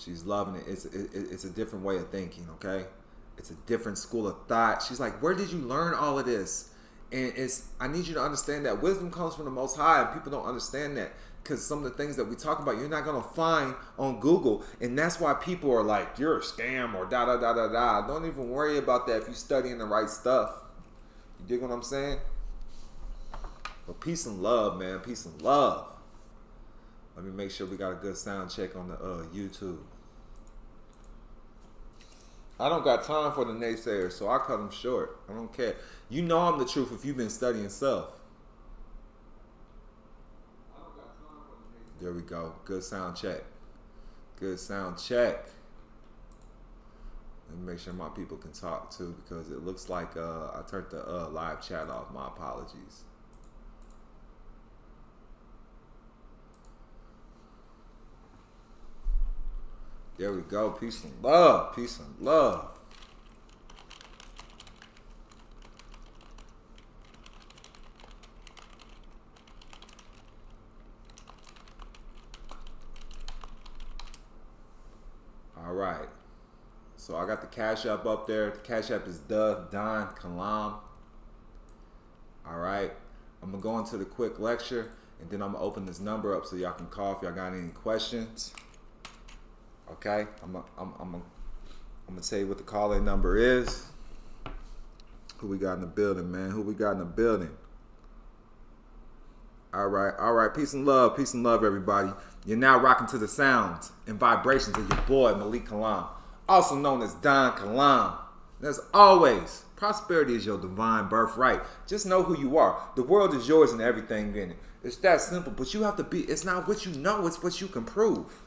She's loving it. It's a different way of thinking, okay? It's a different school of thought. She's like, where did you learn all of this? And I need you to understand that wisdom comes from the Most High, and people don't understand that because some of the things that we talk about, you're not going to find on Google. And that's why people are like, you're a scam or da-da-da-da-da. Don't even worry about that if you're studying the right stuff. You dig what I'm saying? But peace and love, man. Peace and love. Let me make sure we got a good sound check on the YouTube. I don't got time for the naysayers, so I cut them short. I don't care. You know I'm the truth if you've been studying self. There we go. Good sound check. Good sound check. Let me make sure my people can talk too, because it looks like I turned the live chat off. My apologies. There we go. Peace and love. Peace and love. All right. So I got the Cash App up there. The Cash App is TheDonKilam. All right. I'm going to go into the quick lecture, and then I'm going to open this number up so y'all can call if y'all got any questions. Okay, I'm gonna tell you what the call-in number is. Who we got in the building, man? Who we got in the building? All right. Peace and love, everybody. You're now rocking to the sounds and vibrations of your boy Malik Kilam, also known as TheDonKilam. And as always, prosperity is your divine birthright. Just know who you are. The world is yours and everything in it. It's that simple. But you have to be. It's not what you know. It's what you can prove.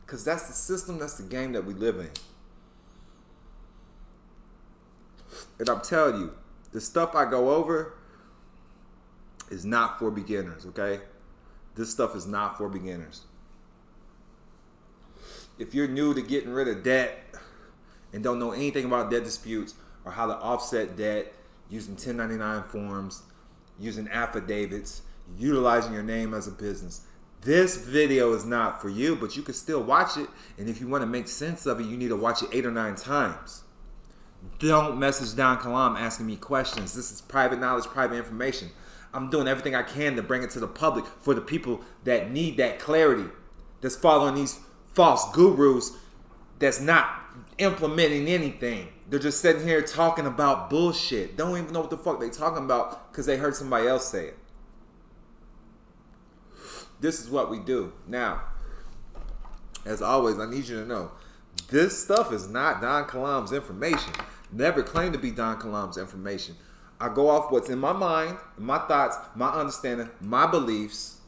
Because that's the system, that's the game that we live in. And I'm telling you, the stuff I go over is not for beginners, okay? This stuff is not for beginners. If you're new to getting rid of debt and don't know anything about debt disputes or how to offset debt using 1099 forms, using affidavits, utilizing your name as a business, this video is not for you, but you can still watch it. And if you want to make sense of it, you need to watch it 8 or 9 times. Don't message TheDonKilam asking me questions. This is private knowledge, private information. I'm doing everything I can to bring it to the public for the people that need that clarity, that's following these false gurus that's not implementing anything. They're just sitting here talking about bullshit. Don't even know what the fuck they talking about because they heard somebody else say it. This is what we do. Now, as always, I need you to know, this stuff is not TheDonKilam's information. Never claim to be TheDonKilam's information. I go off what's in my mind, my thoughts, my understanding, my beliefs,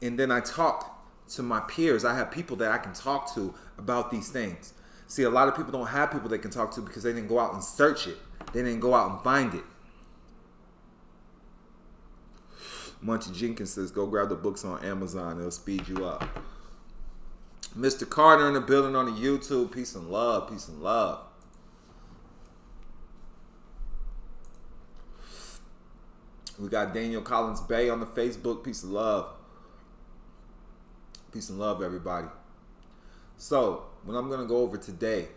and then I talk to my peers. I have people that I can talk to about these things. See, a lot of people don't have people they can talk to because they didn't go out and search it. They didn't go out and find it. Munchie Jenkins says, go grab the books on Amazon. It'll speed you up. Mr. Carter in the building on the YouTube. Peace and love. Peace and love. We got Daniel Collins Bay on the Facebook. Peace and love. Peace and love, everybody. So, what I'm going to go over today.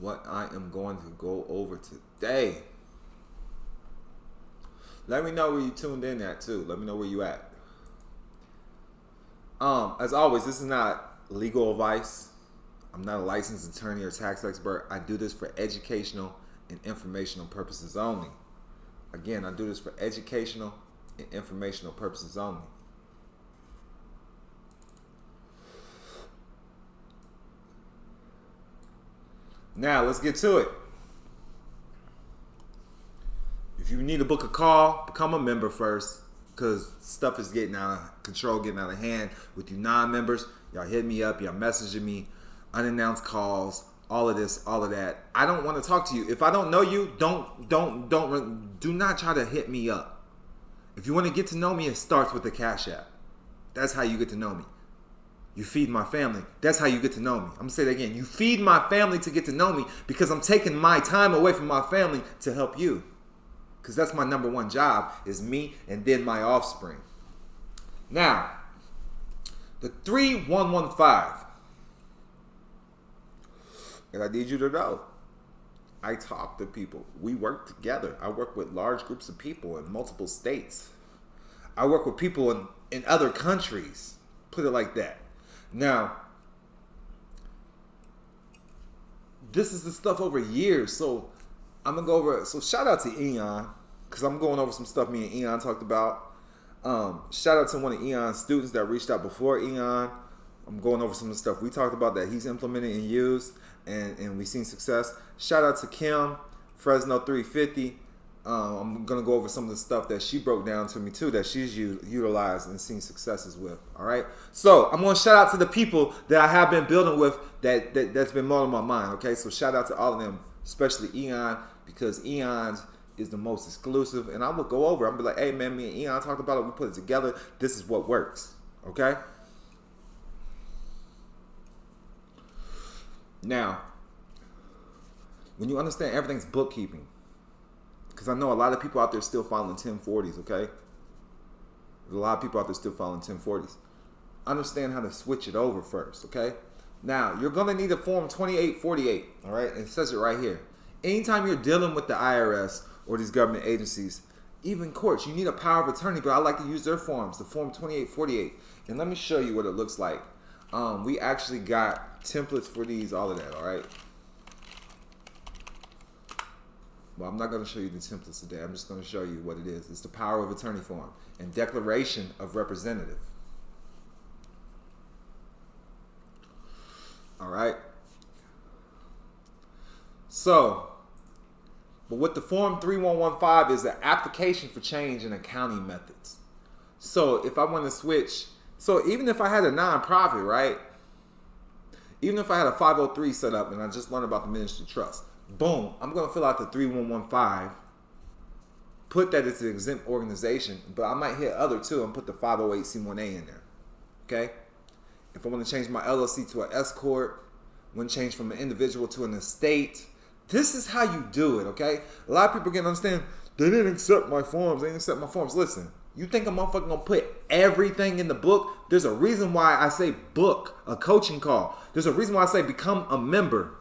What I am going to go over today. Let me know where you tuned in at too. Let me know where you at. As always, this is not legal advice. I'm not a licensed attorney or tax expert. I do this for educational and informational purposes only. Again, I do this for educational and informational purposes only. Now, let's get to it. If you need to book a call, become a member first, because stuff is getting out of control, getting out of hand with you non-members. Y'all hit me up, y'all messaging me, unannounced calls, all of this, all of that. I don't want to talk to you. If I don't know you, do not try to hit me up. If you want to get to know me, it starts with the Cash App. That's how you get to know me. You feed my family. That's how you get to know me. I'm going to say that again. You feed my family to get to know me because I'm taking my time away from my family to help you. Because that's my number one job, is me and then my offspring. Now, The 3115. And I need you to know, I talk to people. We work together. I work with large groups of people in multiple states. I work with people in other countries. Put it like that. Now, this is the stuff over years. So I'm going to go over. So shout out to Eon, because I'm going over some stuff me and Eon talked about. Shout out to one of Eon's students that reached out before Eon. I'm going over some of the stuff we talked about that he's implemented and used, and we've seen success. Shout out to Kim, Fresno 350. I'm going to go over some of the stuff that she broke down to me too, that she's utilized and seen successes with. All right. So I'm going to shout out to the people that I have been building with that's been more on my mind. Okay. So shout out to all of them, especially Eon, because Eon's is the most exclusive. And I will go over. I'm be like, hey man, me and Eon talked about it. We put it together. This is what works. Okay. Now, when you understand everything's bookkeeping, because I know a lot of people out there still filing 1040s, okay? There's a lot of people out there still filing 1040s. Understand how to switch it over first, okay? Now, you're going to need a Form 2848, all right? And it says it right here. Anytime you're dealing with the IRS or these government agencies, even courts, you need a power of attorney, but I like to use their forms, the Form 2848. And let me show you what it looks like. We actually got templates for these, all of that, all right? Well, I'm not going to show you the templates today. I'm just going to show you what it is. It's the power of attorney form and declaration of representative. All right. So, but what the Form 3115 is, an application for change in accounting methods. So if I want to switch, so even if I had a nonprofit, right? Even if I had a 503 set up and I just learned about the ministry trust, boom, I'm going to fill out the 3115, put that it's an exempt organization, but I might hit other too and put the 508c1a in there, okay? If I want to change my LLC to an S corp, want to change from an individual to an estate, this is how you do it, okay? A lot of people can understand, they didn't accept my forms, they didn't accept my forms. Listen, you think a motherfucker gonna put everything in the book? There's a reason why I say book a coaching call. There's a reason why I say become a member.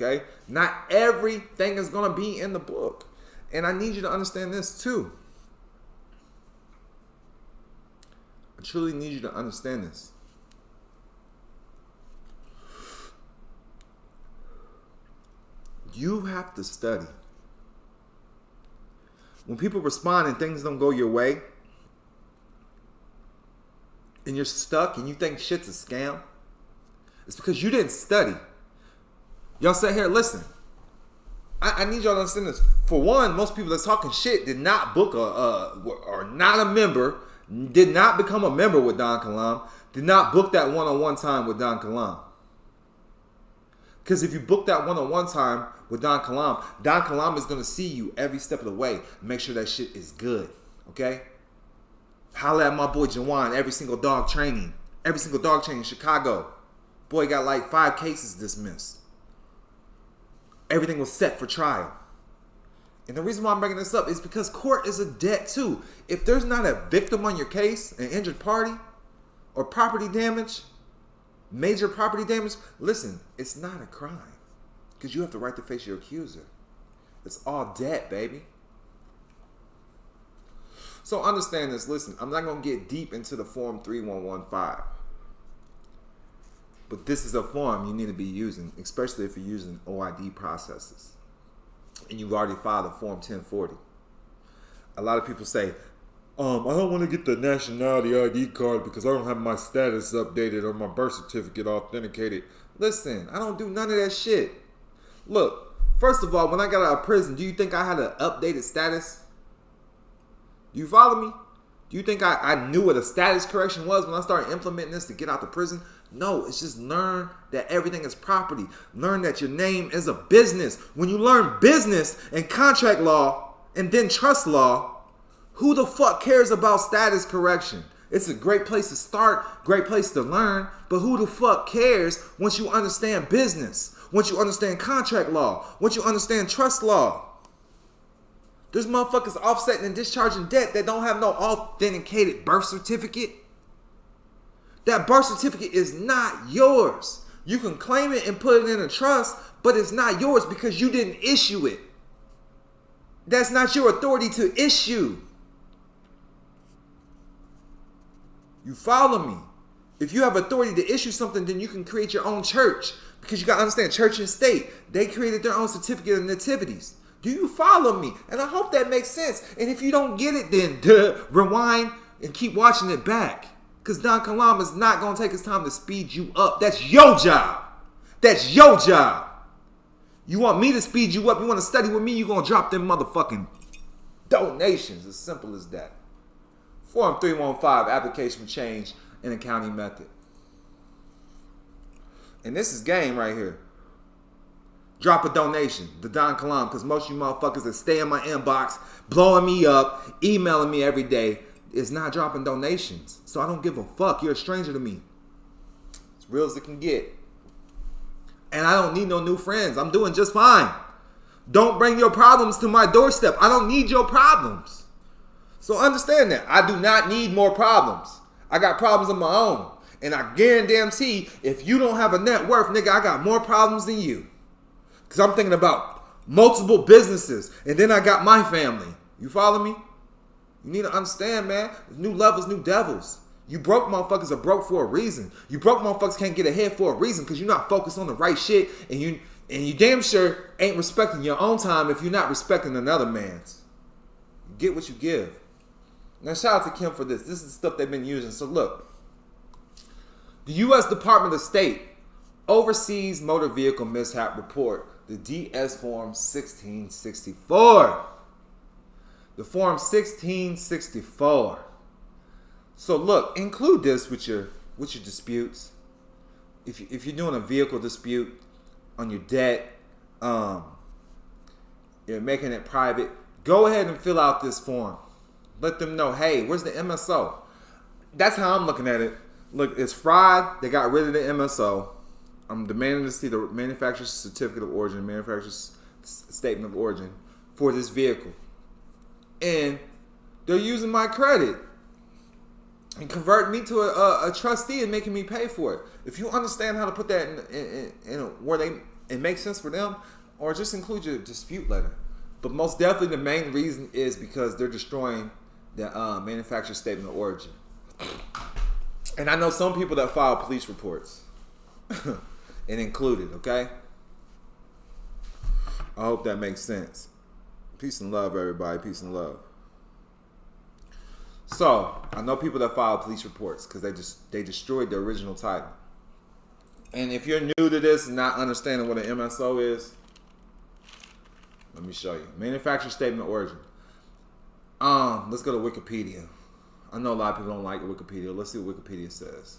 Okay? Not everything is going to be in the book. And I need you to understand this too. I truly need you to understand this. You have to study. When people respond and things don't go your way, and you're stuck and you think shit's a scam, it's because you didn't study. Y'all sit here, listen. I need y'all to understand this. For one, most people that's talking shit did not book are not a member, did not become a member with TheDonKilam, did not book that one-on-one time with TheDonKilam. Because if you book that one-on-one time with TheDonKilam, TheDonKilam is going to see you every step of the way. Make sure that shit is good, okay? Holla at my boy Jawan every single dog training in Chicago. Boy got like 5 cases dismissed. Everything was set for trial. And the reason why I'm bringing this up is because court is a debt too. If there's not a victim on your case, an injured party, or property damage, major property damage, listen, it's not a crime. Because you have the right to face your accuser. It's all debt, baby. So understand this. Listen, I'm not going to get deep into the Form 3115. But this is a form you need to be using, especially if you're using OID processes. And you've already filed a Form 1040. A lot of people say, I don't want to get the nationality ID card because I don't have my status updated or my birth certificate authenticated. Listen, I don't do none of that shit. Look, first of all, when I got out of prison, do you think I had an updated status? Do you follow me? Do you think I knew what a status correction was when I started implementing this to get out of prison? No, it's just learn that everything is property. Learn that your name is a business. When you learn business and contract law and then trust law, who the fuck cares about status correction? It's a great place to start, great place to learn, but who the fuck cares once you understand business, once you understand contract law, once you understand trust law? There's motherfuckers offsetting and discharging debt that don't have no authenticated birth certificate. That birth certificate is not yours. You can claim it and put it in a trust, but it's not yours because you didn't issue it. That's not your authority to issue. You follow me? If you have authority to issue something, then you can create your own church. Because you got to understand, church and state, they created their own certificate of nativities. Do you follow me? And I hope that makes sense. And if you don't get it, then rewind and keep watching it back. Because TheDonKilam is not going to take his time to speed you up. That's your job. That's your job. You want me to speed you up? You want to study with me? You're going to drop them motherfucking donations. As simple as that. Form 315, application for change in accounting method. And this is game right here. Drop a donation, TheDonKilam, because most of you motherfuckers that stay in my inbox, blowing me up, emailing me every day, is not dropping donations. So I don't give a fuck. You're a stranger to me. As real as it can get. And I don't need no new friends. I'm doing just fine. Don't bring your problems to my doorstep. I don't need your problems. So understand that. I do not need more problems. I got problems of my own. And I guarantee if you don't have a net worth, nigga, I got more problems than you. Because I'm thinking about multiple businesses. And then I got my family. You follow me? You need to understand, man. New levels, new devils. You broke motherfuckers are broke for a reason. You broke motherfuckers can't get ahead for a reason because you're not focused on the right shit. And you damn sure ain't respecting your own time if you're not respecting another man's. You get what you give. Now shout out to Kim for this. This is the stuff they've been using. So look. The U.S. Department of State Overseas Motor Vehicle Mishap Report, the DS Form 1664. The Form 1664. So look, include this with your disputes. If you're doing a vehicle dispute on your debt, you're making it private, go ahead and fill out this form. Let them know, hey, where's the MSO? That's how I'm looking at it. Look, it's fried. They got rid of the MSO. I'm demanding to see the manufacturer's certificate of origin, manufacturer's statement of origin for this vehicle. And they're using my credit and converting me to a trustee and making me pay for it. If you understand how to put that in where it makes sense for them, or just include your dispute letter. But most definitely the main reason is because they're destroying the manufacturer's statement of origin. And I know some people that file police reports and include it, okay? I hope that makes sense. Peace and love, everybody. Peace and love. So, I know people that file police reports because they destroyed the original title. And if you're new to this and not understanding what an MSO is, let me show you. Manufacturer statement of origin. Let's go to Wikipedia. I know a lot of people don't like Wikipedia. Let's see what Wikipedia says.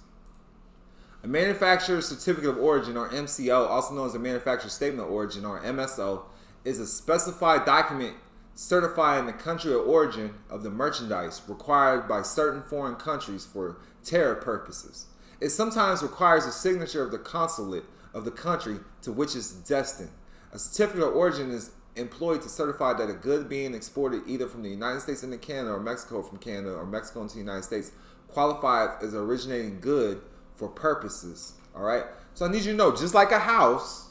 A manufacturer's certificate of origin, or MCO, also known as a manufacturer's statement of origin, or MSO, is a specified document certifying the country of origin of the merchandise required by certain foreign countries for tariff purposes. It sometimes requires a signature of the consulate of the country to which it's destined. A certificate of origin is employed to certify that a good being exported either from the United States into Canada or Mexico from Canada or Mexico into the United States qualifies as originating good for purposes. All right. So I need you to know, just like a house,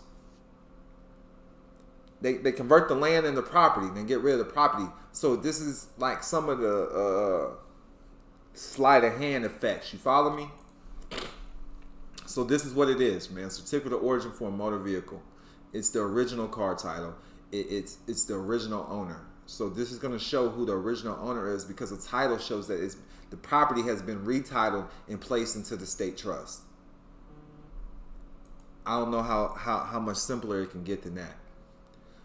they convert the land into property and get rid of the property. So this is like some of the sleight of hand effects. You follow me? So this is what it is, man. Certificate of origin for a motor vehicle. It's the original car title. It's the original owner. So this is going to show who the original owner is because the title shows that the property has been retitled and placed into the state trust. I don't know how much simpler it can get than that.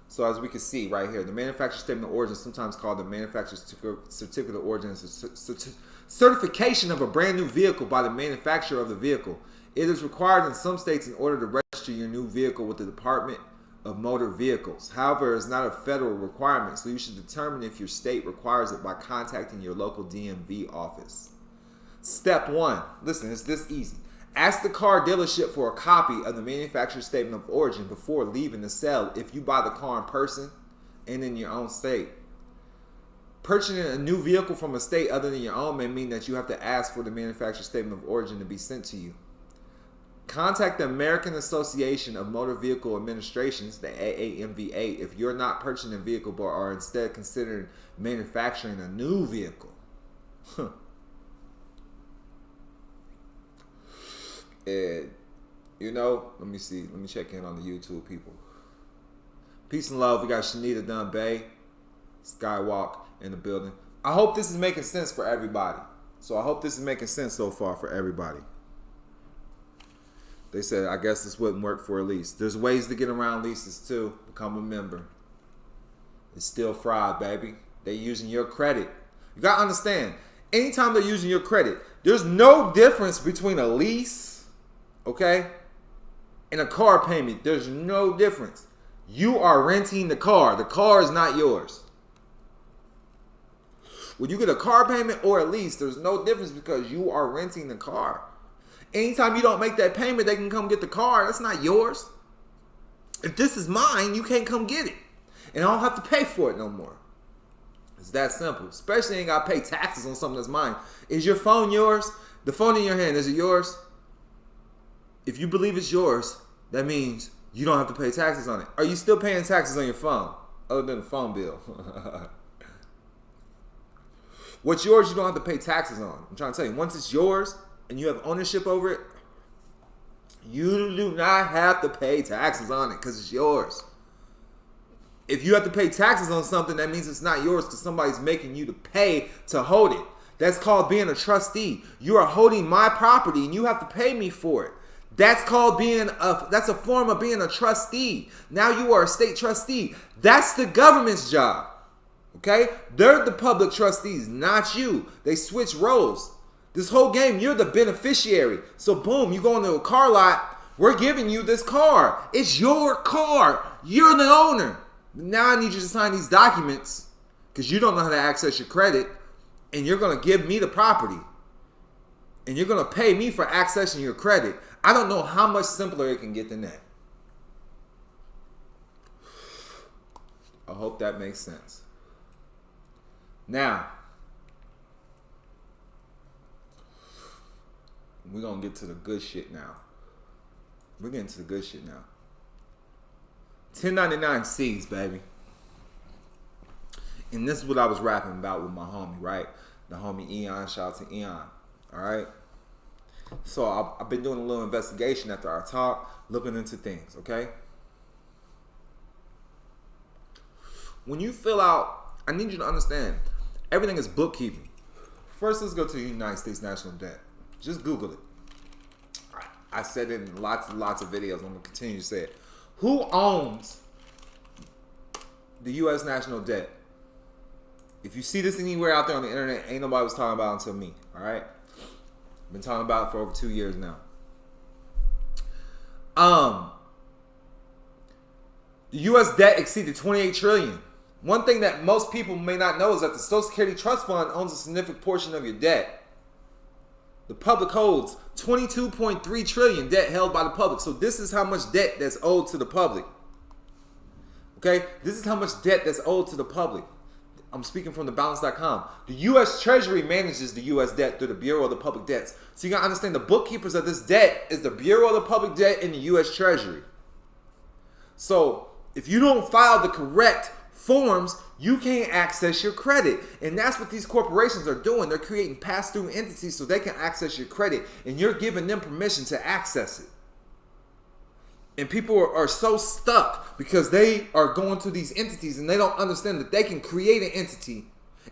So as we can see right here, the manufacturer statement of origin, sometimes called the manufacturer's certificate of origin, is a certification of a brand new vehicle by the manufacturer of the vehicle. It is required in some states in order to register your new vehicle with the Department of Motor Vehicles. However, it's not a federal requirement, so you should determine if your state requires it by contacting your local DMV office. Step 1. Listen, it's this easy. Ask the car dealership for a copy of the manufacturer's statement of origin before leaving the sale if you buy the car in person and in your own state. Purchasing a new vehicle from a state other than your own may mean that you have to ask for the manufacturer statement of origin to be sent to you. Contact the American Association of Motor Vehicle Administrations, the AAMVA, if you're not purchasing a vehicle but are instead considering manufacturing a new vehicle. And, you know, let me see. Let me check in on the YouTube people. Peace and love. We got Shanita Dunn Bay, Skywalk in the building. I hope this is making sense for everybody. So I hope this is making sense so far for everybody. They said, I guess this wouldn't work for a lease. There's ways to get around leases too. Become a member. It's still fraud, baby. They're using your credit. You got to understand, anytime they're using your credit, there's no difference between a lease, okay, and a car payment. There's no difference. You are renting the car. The car is not yours. When you get a car payment or a lease, there's no difference because you are renting the car. Anytime you don't make that payment, they can come get the car. That's not yours. If this is mine, you can't come get it. And I don't have to pay for it no more. It's that simple. Especially ain't got to pay taxes on something that's mine. Is your phone yours? The phone in your hand, is it yours? If you believe it's yours, that means you don't have to pay taxes on it. Are you still paying taxes on your phone? Other than the phone bill. What's yours, you don't have to pay taxes on. I'm trying to tell you, once it's yours and you have ownership over it, you do not have to pay taxes on it because it's yours. If you have to pay taxes on something, that means it's not yours because somebody's making you to pay to hold it. That's called being a trustee. You are holding my property and you have to pay me for it. That's called that's a form of being a trustee. Now you are a state trustee. That's the government's job. Okay? They're the public trustees, not you. They switch roles. This whole game, you're the beneficiary. So boom, you go into a car lot, we're giving you this car. It's your car. You're the owner. Now I need you to sign these documents because you don't know how to access your credit, and you're going to give me the property. And you're going to pay me for accessing your credit. I don't know how much simpler it can get than that. I hope that makes sense. Now, we're going to get to the good shit now. We're getting to the good shit now. 1099Cs, baby. And this is what I was rapping about with my homie, right? The homie Eon. Shout out to Eon. All right? So I've been doing a little investigation after our talk, looking into things, okay? When you fill out, I need you to understand, everything is bookkeeping. First, let's go to the United States national debt. Just Google it. I said it in lots and lots of videos. I'm going to continue to say it. Who owns the U.S. national debt? If you see this anywhere out there on the internet, ain't nobody was talking about it until me, all right? Been talking about it for over 2 years now. The U.S. debt exceeded $28 trillion. One thing that most people may not know is that the Social Security Trust Fund owns a significant portion of your debt. The public holds $22.3 trillion debt held by the public. So this is how much debt that's owed to the public. Okay? This is how much debt that's owed to the public. I'm speaking from thebalance.com. The U.S. Treasury manages the U.S. debt through the Bureau of the Public Debts. So you got to understand the bookkeepers of this debt is the Bureau of the Public Debt and the U.S. Treasury. So if you don't file the correct forms, you can't access your credit. And that's what these corporations are doing. They're creating pass-through entities so they can access your credit. And you're giving them permission to access it. And people are so stuck because they are going to these entities and they don't understand that they can create an entity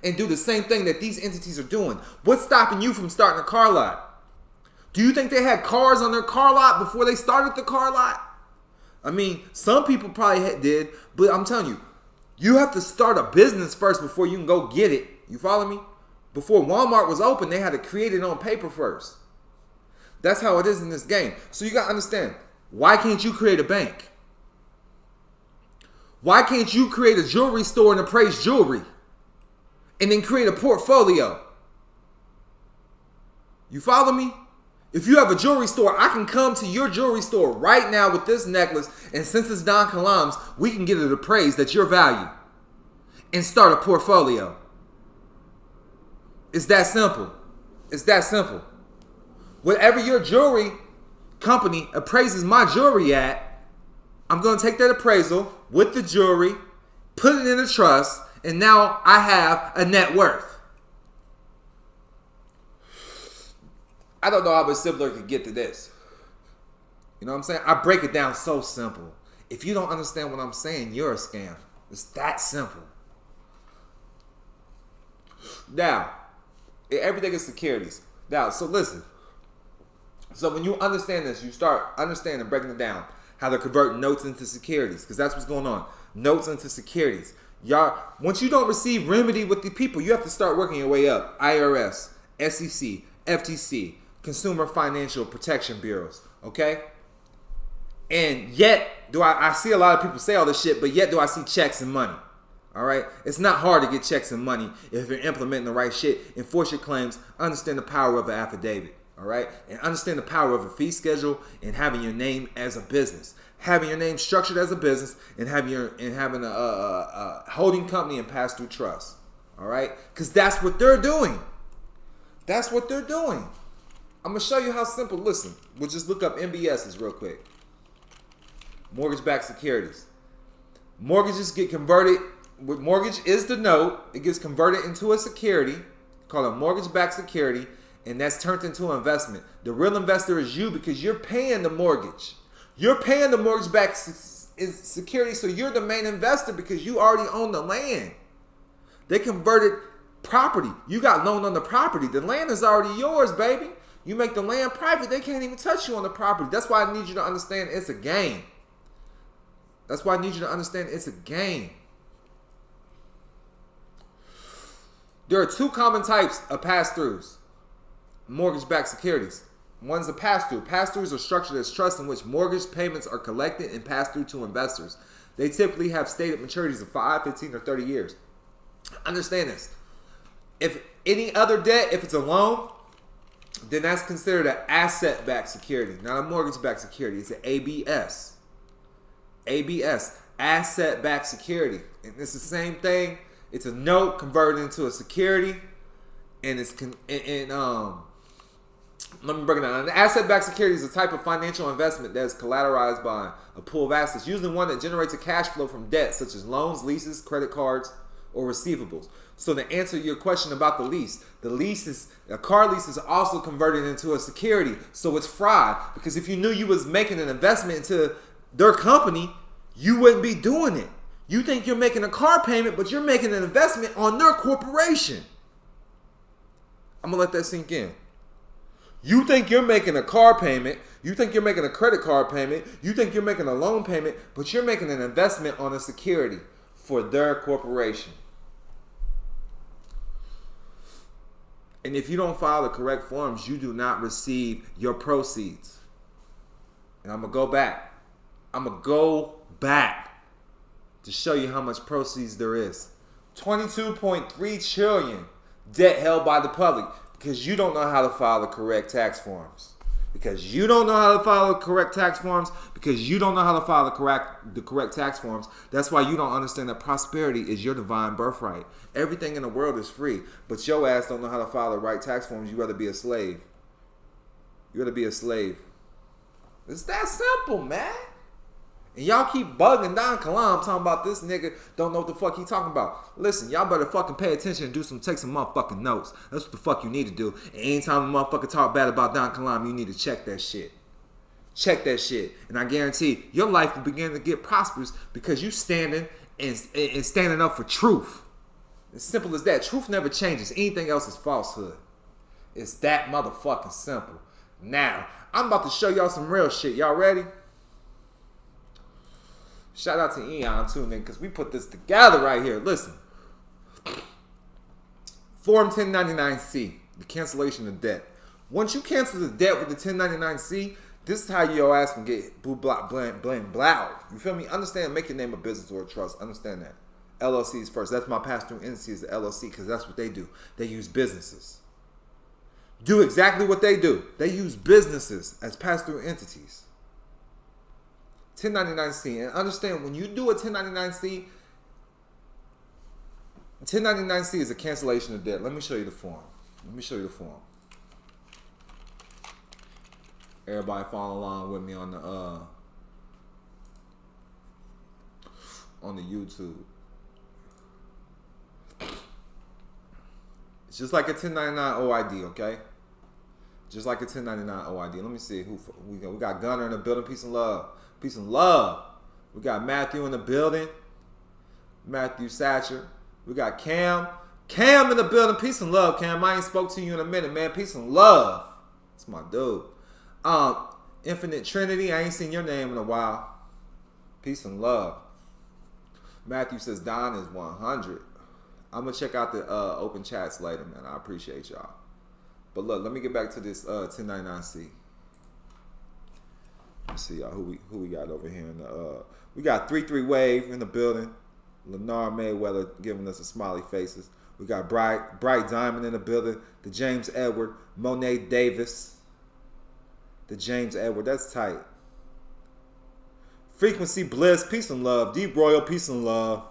and do the same thing that these entities are doing. What's stopping you from starting a car lot? Do you think they had cars on their car lot before they started the car lot? I mean, some people probably did, but I'm telling you, you have to start a business first before you can go get it. You follow me? Before Walmart was open, they had to create it on paper first. That's how it is in this game. So you got to understand, why can't you create a bank? Why can't you create a jewelry store and appraise jewelry? And then create a portfolio? You follow me? If you have a jewelry store, I can come to your jewelry store right now with this necklace, and since it's TheDonKilam's, we can get it appraised at your value and start a portfolio. It's that simple. It's that simple. Whatever your jewelry company appraises my jewelry at, I'm going to take that appraisal with the jewelry, put it in a trust, and now I have a net worth. I don't know how much simpler it could get to this. You know what I'm saying? I break it down so simple. If you don't understand what I'm saying, you're a scam. It's that simple. Now, everything is securities. Now, so listen. So when you understand this, you start understanding, breaking it down, how to convert notes into securities, because that's what's going on. Notes into securities. Y'all, once you don't receive remedy with the people, you have to start working your way up. IRS, SEC, FTC, Consumer Financial Protection Bureaus, okay? And yet, I see a lot of people say all this shit, but yet do I see checks and money. All right? It's not hard to get checks and money if you're implementing the right shit. Enforce your claims. Understand the power of an affidavit. All right? And understand the power of a fee schedule and having your name as a business. Having your name structured as a business and having a holding company and pass through trust. All right? Because that's what they're doing. That's what they're doing. I'm going to show you how simple. Listen, we'll just look up MBSs real quick. Mortgage-backed securities. Mortgages get converted. Mortgage is the note. It gets converted into a security called a mortgage-backed security, and that's turned into an investment. The real investor is you because you're paying the mortgage. You're paying the mortgage-backed security, so you're the main investor because you already own the land. They converted property. You got loaned on the property. The land is already yours, baby. You make the land private, they can't even touch you on the property. That's why I need you to understand it's a game. That's why I need you to understand it's a game. There are two common types of pass-throughs. Mortgage-backed securities. One's a pass-through. Pass-throughs are structured as trusts in which mortgage payments are collected and passed through to investors. They typically have stated maturities of 5, 15, or 30 years. Understand this. If any other debt, if it's a loan, then that's considered an asset-backed security, not a mortgage-backed security. It's an ABS. ABS, asset-backed security. And it's the same thing. It's a note converted into a security. And it's let me break it down. An asset-backed security is a type of financial investment that is collateralized by a pool of assets, usually one that generates a cash flow from debt, such as loans, leases, credit cards, or receivables. So to answer your question about the lease is a car lease is also converted into a security. So it's fraud, because if you knew you was making an investment into their company, you wouldn't be doing it. You think you're making a car payment, but you're making an investment on their corporation. I'm gonna let that sink in. You think you're making a car payment, you think you're making a credit card payment, you think you're making a loan payment, but you're making an investment on a security for their corporation. And if you don't file the correct forms, you do not receive your proceeds. And I'm going to go back. I'm going to go back to show you how much proceeds there is. 22.3 trillion debt held by the public because you don't know how to file the correct tax forms. Because you don't know how to file the correct tax forms. Because you don't know how to file the correct tax forms. That's why you don't understand that prosperity is your divine birthright. Everything in the world is free. But your ass don't know how to file the right tax forms. You rather be a slave. You rather be a slave. It's that simple, man. And y'all keep bugging TheDonKilam talking about this nigga don't know what the fuck he talking about. Listen, y'all better fucking pay attention and take some motherfucking notes. That's what the fuck you need to do. And anytime a motherfucker talk bad about TheDonKilam, you need to check that shit. Check that shit. And I guarantee your life will begin to get prosperous because you standing and standing up for truth. As simple as that. Truth never changes. Anything else is falsehood. It's that motherfucking simple. Now, I'm about to show y'all some real shit. Y'all ready? Shout out to Eon too, nigga, because we put this together right here. Listen. Form 1099-C, the cancellation of debt. Once you cancel the debt with the 1099-C, this is how your ass can get boo blah blank blank blow. You feel me? Understand, make your name a business or a trust. Understand that. LLCs first. That's my pass-through entity is the LLC because that's what they do. They use businesses. Do exactly what they do. They use businesses as pass-through entities. 1099-C. And understand, when you do a 1099-C, 1099-C is a cancellation of debt. Let me show you the form. Let me show you the form. Everybody follow along with me on the YouTube. It's just like a 1099 OID, okay? Just like a 1099 OID. Let me see who we got. We got Gunner in the building. Peace and love. Peace and love. We got Matthew in the building. Matthew Satcher. We got Cam. Cam in the building. Peace and love, Cam. I ain't spoke to you in a minute, man. Peace and love. That's my dude. Infinite Trinity. I ain't seen your name in a while. Peace and love. Matthew says Don is 100. I'm going to check out the open chats later, man. I appreciate y'all. But look, let me get back to this 1099C. Let's see, y'all, who we got over here in the we got 33 Wave in the building. Lennar Mayweather giving us a smiley faces. We got Bright Diamond in the building. The James Edward, Monet Davis. The James Edward, that's tight. Frequency Bliss, peace and love. Deep Royal, peace and love.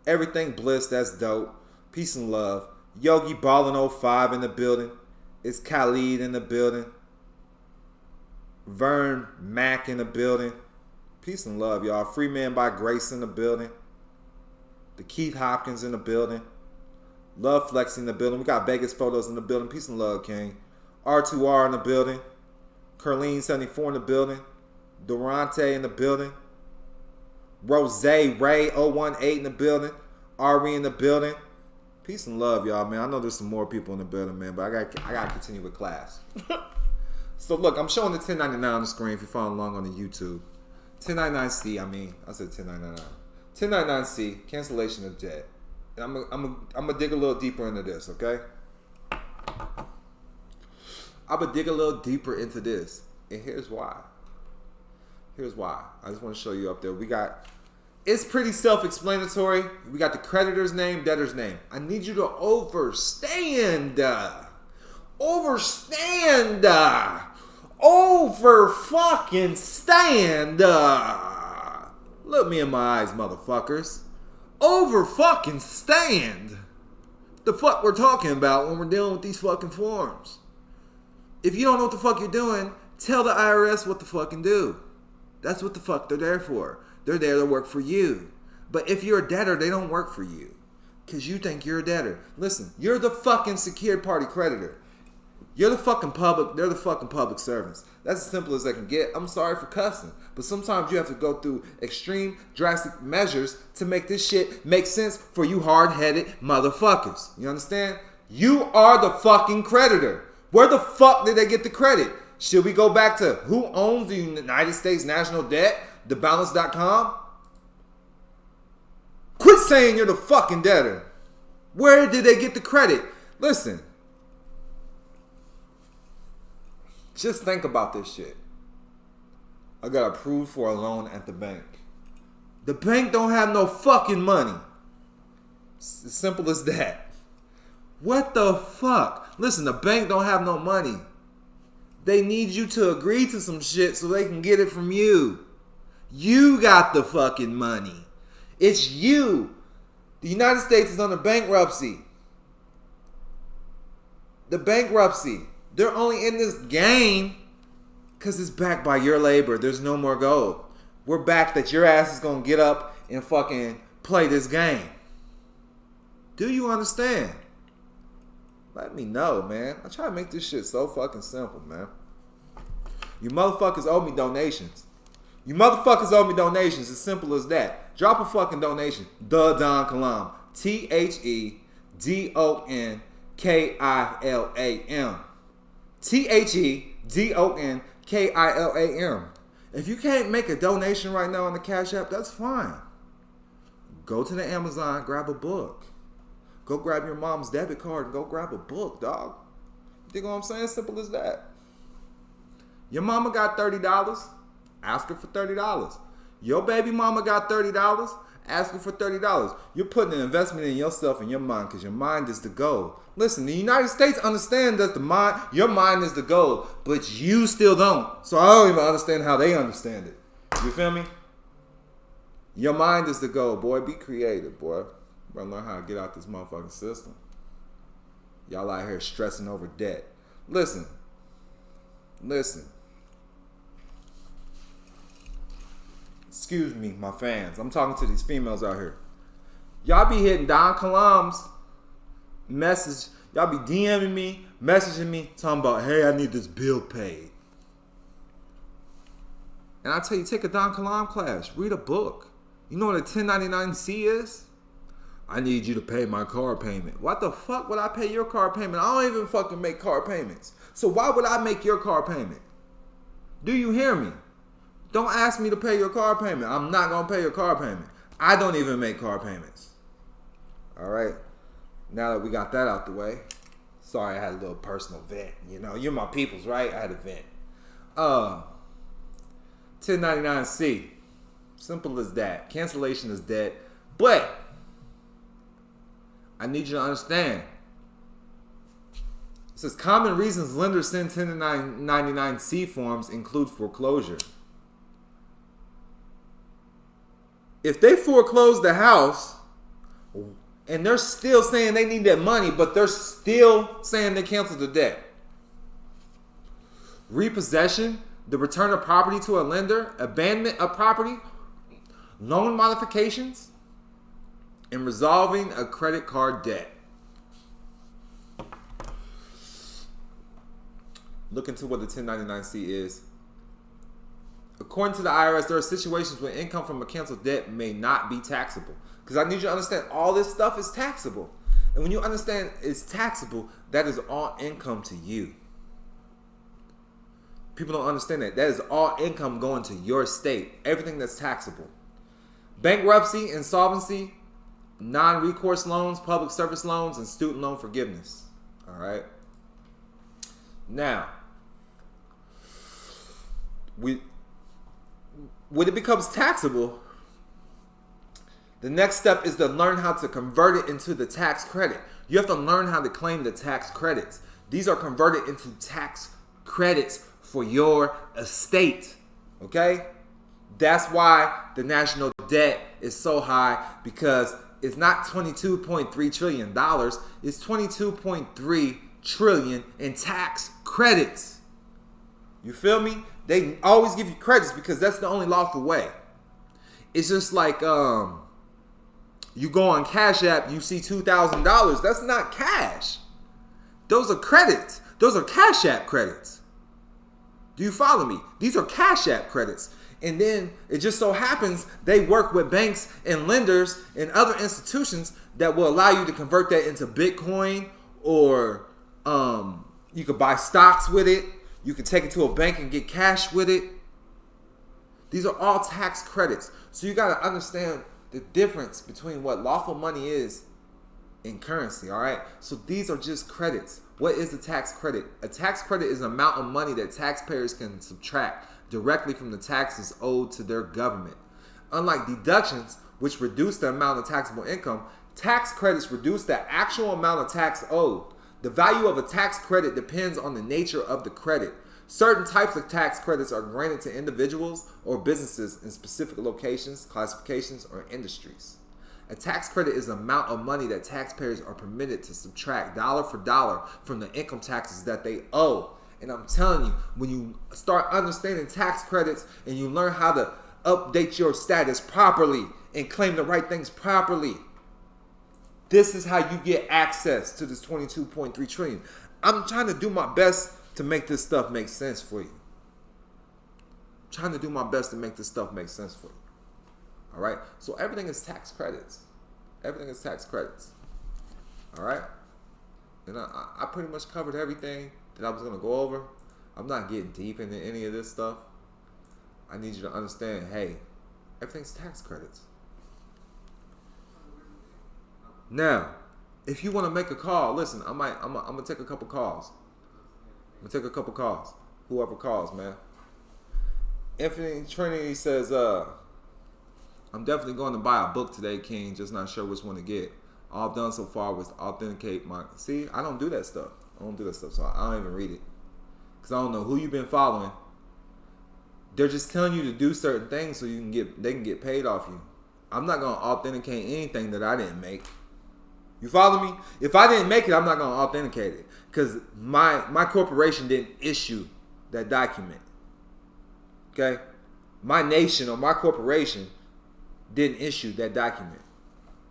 Everything Bliss, that's dope. Peace and love. Yogi Ballin 05 in the building. It's Khalid in the building. Vern Mack in the building. Peace and love, y'all. Free Man by Grace in the building. The Keith Hopkins in the building. Love Flex in the building. We got Vegas Photos in the building. Peace and love, King. R2R in the building. Curleen 74 in the building. Durante in the building. Rose Ray 018 in the building. Ari in the building. Peace and love, y'all, man. I know there's some more people in the building, man, but I gotta continue with class. So look, I'm showing the 1099 on the screen if you're following along on the YouTube. 1099C, I said 1099. 1099C, cancellation of debt. And I'm gonna dig a little deeper into this, okay? I'm gonna dig a little deeper into this, and here's why. Here's why. I just want to show you up there. It's pretty self-explanatory. We got the creditor's name, debtor's name. I need you to overstand. Over-fucking-stand. Look me in my eyes, motherfuckers. Over-fucking-stand. The fuck we're talking about when we're dealing with these fucking forms. If you don't know what the fuck you're doing, tell the IRS what the fucking do. That's what the fuck they're there for. They're there to work for you. But if you're a debtor, they don't work for you. Because you think you're a debtor. Listen, you're the fucking secured party creditor. You're the fucking public. They're the fucking public servants. That's as simple as I can get. I'm sorry for cussing. But sometimes you have to go through extreme, drastic measures to make this shit make sense for you hard-headed motherfuckers. You understand? You are the fucking creditor. Where the fuck did they get the credit? Should we go back to who owns the United States national debt? TheBalance.com? Quit saying you're the fucking debtor. Where did they get the credit? Listen. Just think about this shit. I got approved for a loan at the bank. The bank don't have no fucking money. It's as simple as that. What the fuck? Listen, the bank don't have no money. They need you to agree to some shit so they can get it from you. You got the fucking money. It's you. The United States is under bankruptcy. The bankruptcy. They're only in this game because it's backed by your labor. There's no more gold. We're back that your ass is going to get up and fucking play this game. Do you understand? Let me know, man. I try to make this shit so fucking simple, man. You motherfuckers owe me donations. You motherfuckers owe me donations. As simple as that. Drop a fucking donation. TheDonKilam. TheDonKilam. TheDonKilam. If you can't make a donation right now on the Cash App, that's fine. Go to the Amazon, grab a book. Go grab your mom's debit card and go grab a book, dog. You think what I'm saying? Simple as that. Your mama got $30. Ask her for $30. Your baby mama got $30. Ask her for $30. You're putting an investment in yourself and your mind because your mind is the goal. Listen, the United States understands that your mind is the goal, but you still don't. So I don't even understand how they understand it. You feel me? Your mind is the goal, boy. Be creative, boy. Better learn how to get out this motherfucking system. Y'all out here stressing over debt. Listen. Excuse me, my fans. I'm talking to these females out here. Y'all be hitting TheDonKilam's message. Y'all be DMing me, messaging me, talking about, hey, I need this bill paid. And I tell you, take a TheDonKilam class. Read a book. You know what a 1099-C is? I need you to pay my car payment. What the fuck would I pay your car payment? I don't even fucking make car payments. So why would I make your car payment? Do you hear me? Don't ask me to pay your car payment. I'm not going to pay your car payment. I don't even make car payments. All right? Now that we got that out the way. Sorry, I had a little personal vent. You know, you're my peoples, right? I had a vent. 1099-C. Simple as that. Cancellation is dead. But I need you to understand. It says common reasons lenders send 1099-C forms include foreclosure. If they foreclose the house and they're still saying they need that money, but they're still saying they canceled the debt. Repossession, the return of property to a lender, abandonment of property, loan modifications, and resolving a credit card debt. Look into what the 1099-C is. According to the IRS, there are situations where income from a canceled debt may not be taxable. Because I need you to understand all this stuff is taxable. And when you understand it's taxable, that is all income to you. People don't understand that. That is all income going to your estate. Everything that's taxable. Bankruptcy, insolvency, non-recourse loans, public service loans, and student loan forgiveness. All right. Now, when it becomes taxable, the next step is to learn how to convert it into the tax credit. You have to learn how to claim the tax credits. These are converted into tax credits for your estate. Okay? That's why the national debt is so high, because it's not $22.3 trillion. It's $22.3 trillion in tax credits. You feel me? They always give you credits because that's the only lawful way. It's just like you go on Cash App, you see $2,000. That's not cash. Those are credits. Those are Cash App credits. Do you follow me? These are Cash App credits. And then it just so happens they work with banks and lenders and other institutions that will allow you to convert that into Bitcoin, or you could buy stocks with it. You can take it to a bank and get cash with it. These are all tax credits. So you got to understand the difference between what lawful money is in currency, all right? So these are just credits. What is a tax credit? A tax credit is an amount of money that taxpayers can subtract directly from the taxes owed to their government. Unlike deductions, which reduce the amount of taxable income, tax credits reduce the actual amount of tax owed. The value of a tax credit depends on the nature of the credit. Certain types of tax credits are granted to individuals or businesses in specific locations, classifications, or industries. A tax credit is the amount of money that taxpayers are permitted to subtract dollar for dollar from the income taxes that they owe. And I'm telling you, when you start understanding tax credits and you learn how to update your status properly and claim the right things properly, this is how you get access to this $22.3 trillion. I'm trying to do my best to make this stuff make sense for you. I'm trying to do my best to make this stuff make sense for you. All right? So everything is tax credits. Everything is tax credits. All right? And I pretty much covered everything that I was going to go over. I'm not getting deep into any of this stuff. I need you to understand, hey, everything's tax credits. Now, if you want to make a call, listen, I'm gonna take a couple calls. I'm gonna take a couple calls. Whoever calls, man. Infinite Trinity says, I'm definitely going to buy a book today, King. Just not sure which one to get. All I've done so far was authenticate my. See, I don't do that stuff. So I don't even read it, because I don't know who you've been following. They're just telling you to do certain things so they can get paid off you. I'm not gonna authenticate anything that I didn't make. You follow me? If I didn't make it, I'm not gonna authenticate it because my corporation didn't issue that document. Okay, my nation or my corporation didn't issue that document.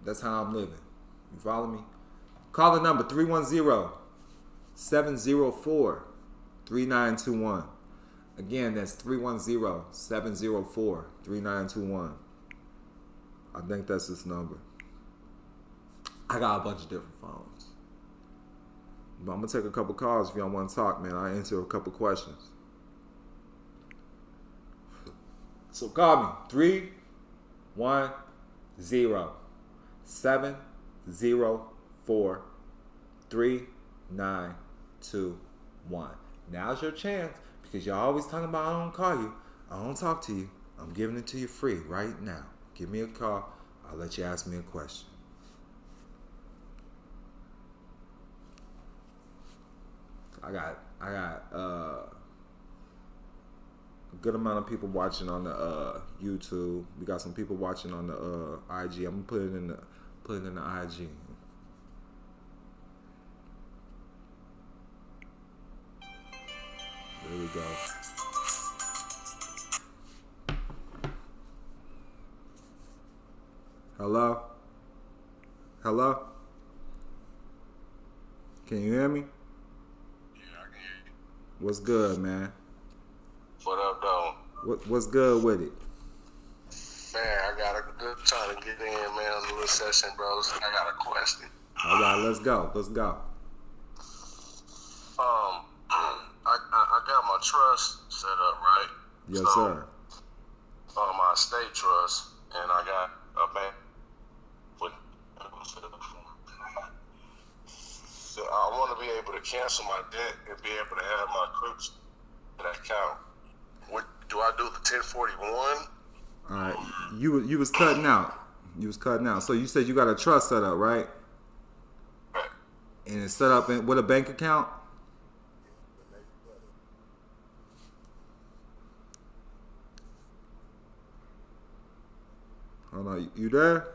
That's how I'm living. You follow me? Call the number 310-704-3921. Again, that's 310-704-3921. I think that's this number. I got a bunch of different phones. But I'm going to take a couple calls if y'all want to talk, man. I answer a couple questions. So call me. 310-704-3921. Now's your chance because y'all always talking about I don't call you. I don't talk to you. I'm giving it to you free right now. Give me a call. I'll let you ask me a question. I got a good amount of people watching on the YouTube. We got some people watching on the IG. I'm gonna put it in the IG. There we go. Hello? Hello? Can you hear me? Yeah, I can hear you. What's good, man? What up, though? What's good with it? Man, I got a good time to get in, man, on the little session, bros. I got a question. All right, let's go. I got my trust set up, right? Yes, sir. My estate trust, and I got a bank with. So I want to be able to cancel my debt and be able to have my crypto in that account. What do I do? The 1041? All right, you was cutting out. So you said you got a trust set up, right? Right. And it's set up with a bank account. Hold on, you there?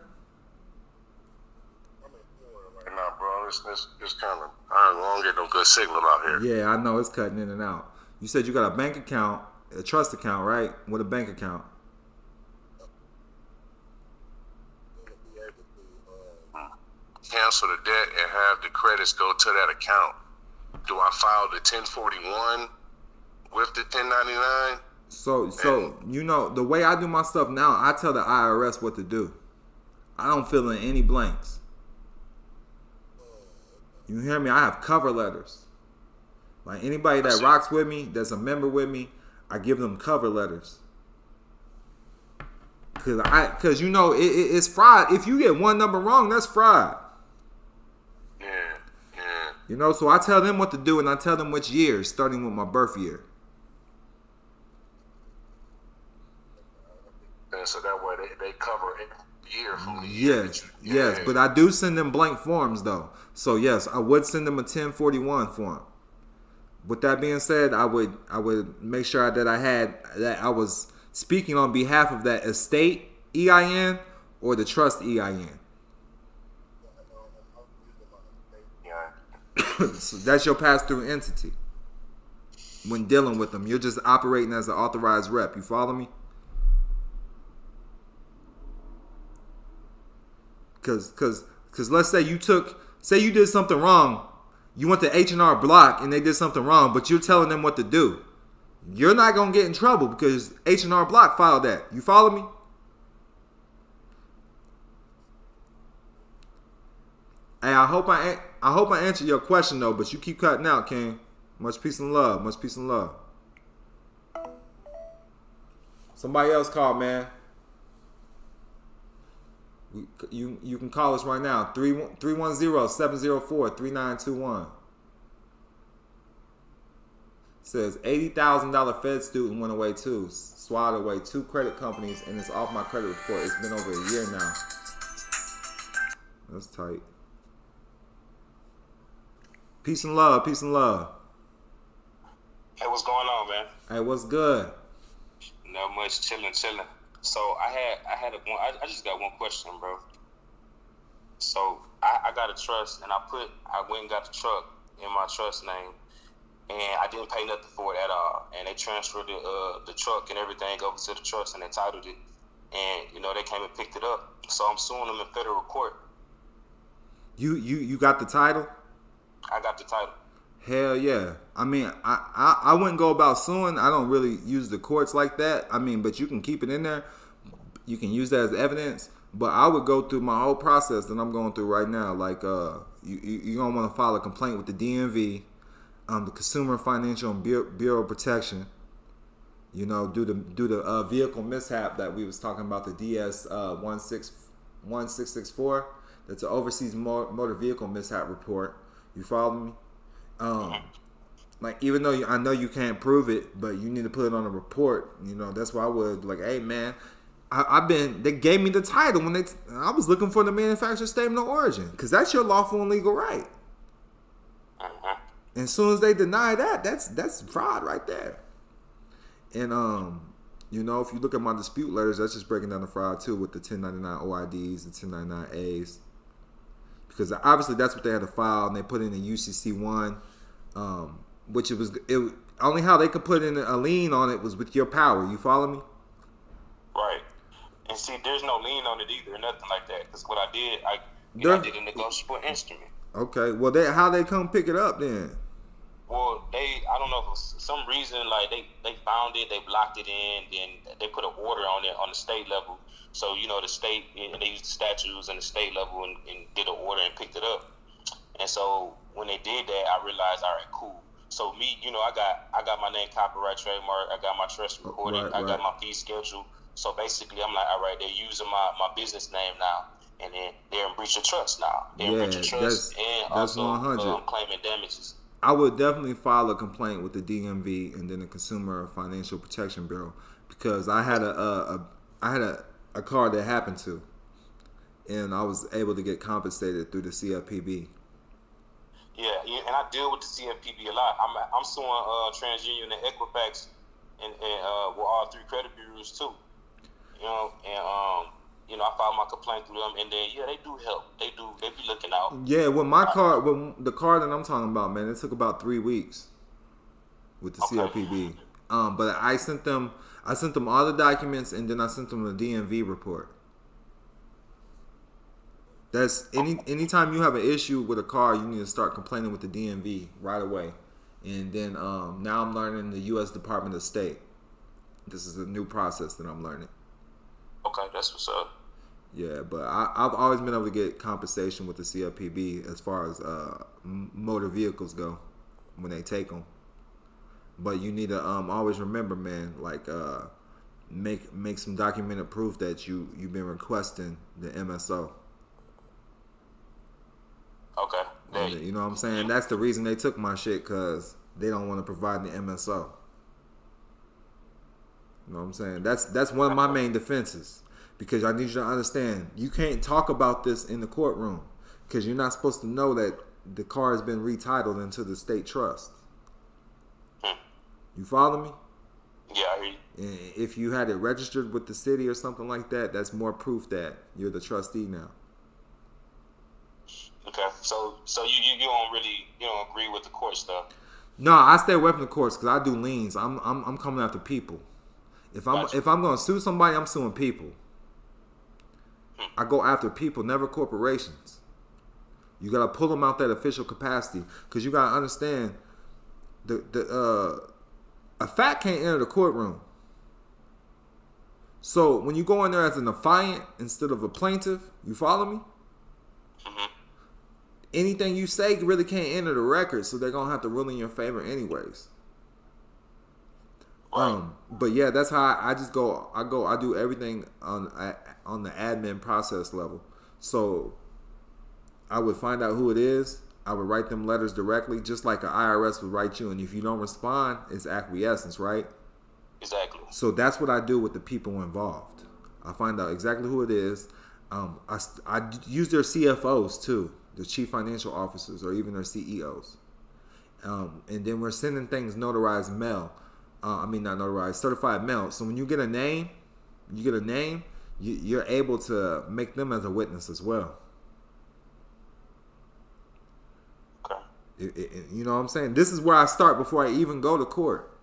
Right now, bro, it's kind of, I don't get no good signal out here. Yeah, I know it's cutting in and out. You said you got a bank account, a trust account, right? With a bank account. Cancel the debt and have the credits go to that account. Do I file the 1041 with the 1099? So you know the way I do my stuff now, I tell the IRS what to do. I don't fill in any blanks. You hear me? I have cover letters. Like anybody that rocks with me, that's a member with me, I give them cover letters. Cause you know it's fraud. If you get one number wrong, that's fraud. Yeah. You know, so I tell them what to do and I tell them which year, starting with my birth year. And so that way they cover every year from the Yes. But I do send them blank forms though. So yes, I would send them a 1041 form. With that being said, I would make sure that I was speaking on behalf of that estate EIN or the trust EIN. So that's your pass-through entity. When dealing with them, you're just operating as an authorized rep. You follow me? Cause let's say you did something wrong. You went to H&R Block and they did something wrong, but you're telling them what to do. You're not gonna get in trouble because H&R Block filed that. You follow me? Hey, I hope I answered your question though, but you keep cutting out, King. Much peace and love. Somebody else call, man. You can call us right now. 310-704-3921. Says $80,000 Fed student went away too. Swatted away 2 credit companies and it's off my credit report. It's been over a year now. That's tight. Peace and love. Hey, what's going on, man? Hey, what's good? Not much, chilling. So I just got one question, bro. So I got a trust, and I went and got the truck in my trust name, and I didn't pay nothing for it at all. And they transferred the truck and everything over to the trust, and they titled it. And they came and picked it up. So I'm suing them in federal court. You got the title? I got the title. Hell yeah. I mean, I wouldn't go about suing. I don't really use the courts like that. I mean, but you can keep it in there. You can use that as evidence. But I would go through my whole process that I'm going through right now. Like, you're going to want to file a complaint with the DMV, the Consumer Financial and Bureau of Protection. Do the vehicle mishap that we was talking about, the DS 1664. That's an overseas motor vehicle mishap report. You follow me? Like, even though I know you can't prove it, but you need to put it on a report. That's why I would like, hey man, they gave me the title when I was looking for the manufacturer's statement of origin, because that's your lawful and legal right. And as soon as they deny that, that's fraud right there. And if you look at my dispute letters, that's just breaking down the fraud too, with the 1099 OIDs, the 1099As, because obviously that's what they had to file, and they put in a UCC1, which it only how they could put in a lien on it was with your power. You follow me? Right. And see, there's no lien on it either, nothing like that. Because what I did, I did a negotiable instrument. Okay. Well, how they come pick it up then? Well, I don't know if it was some reason, like they found it, they blocked it in, then they put an order on it on the state level. So, the state, and they used the statutes and the state level and did an order and picked it up. And so when they did that, I realized, all right, cool. So me, I got my name copyright, trademark, I got my trust recorded, I got my fee schedule. So basically, I'm like, all right, they're using my business name now, and then they're in breach of trust now. They're in breach of trust, and that's also 100. Claiming damages. I would definitely file a complaint with the DMV and then the Consumer Financial Protection Bureau, because I had a car that happened to, and I was able to get compensated through the CFPB. Yeah, and I deal with the CFPB a lot. I'm suing TransUnion and Equifax and with all three credit bureaus too. I filed my complaint through them, and then they do help. They be looking out. Yeah, with the car that I'm talking about, man, it took about 3 weeks with the CFPB. But I sent them all the documents, and then I sent them the DMV report. That's anytime you have an issue with a car, you need to start complaining with the DMV right away. And then now I'm learning the U.S. Department of State. This is a new process that I'm learning. Okay, that's what's up. Yeah, but I've always been able to get compensation with the CFPB as far as motor vehicles go when they take them. But you need to always remember, man, like make some documented proof that you've been requesting the MSO. Okay. You know what I'm saying? That's the reason they took my shit, because they don't want to provide the MSO. You know what I'm saying? That's one of my main defenses, because I need you to understand, you can't talk about this in the courtroom, because you're not supposed to know that the car has been retitled into the state trust. You follow me? Yeah, I hear you. And if you had it registered with the city or something like that, that's more proof that you're the trustee now. Okay, so you don't agree with the court stuff? No, I stay away from the courts because I do liens. I'm coming after people. If I'm going to sue somebody, I'm suing people. I go after people, never corporations. You got to pull them out that official capacity, because you got to understand a fact can't enter the courtroom. So when you go in there as a defiant instead of a plaintiff, you follow me? Mm-hmm. Anything you say really can't enter the record, so they're gonna have to rule in your favor anyways. Right. But yeah, that's how I just go. I do everything on the admin process level. So I would find out who it is. I would write them letters directly, just like an IRS would write you. And if you don't respond, it's acquiescence, right? Exactly. So that's what I do with the people involved. I find out exactly who it is. I use their CFOs too, the chief financial officers, or even their CEOs. And then we're sending things notarized mail. Not notarized, certified mail. So when you get a name, you're able to make them as a witness as well. You know what I'm saying? This is where I start before I even go to court.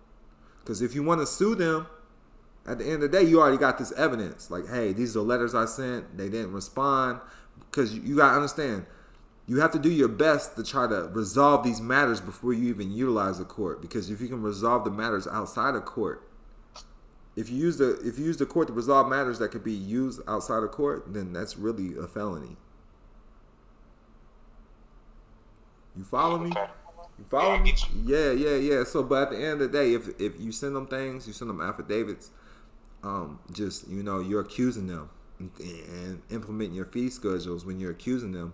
Because if you want to sue them, at the end of the day, you already got this evidence. Like, hey, these are the letters I sent. They didn't respond. Because you got to understand, you have to do your best to try to resolve these matters before you even utilize the court. Because if you can resolve the matters outside of court, if you use the court to resolve matters that could be used outside of court, then that's really a felony. You follow me? You follow me? Yeah. So, but at the end of the day, if you send them things, you send them affidavits, just, you're accusing them and implementing your fee schedules when you're accusing them.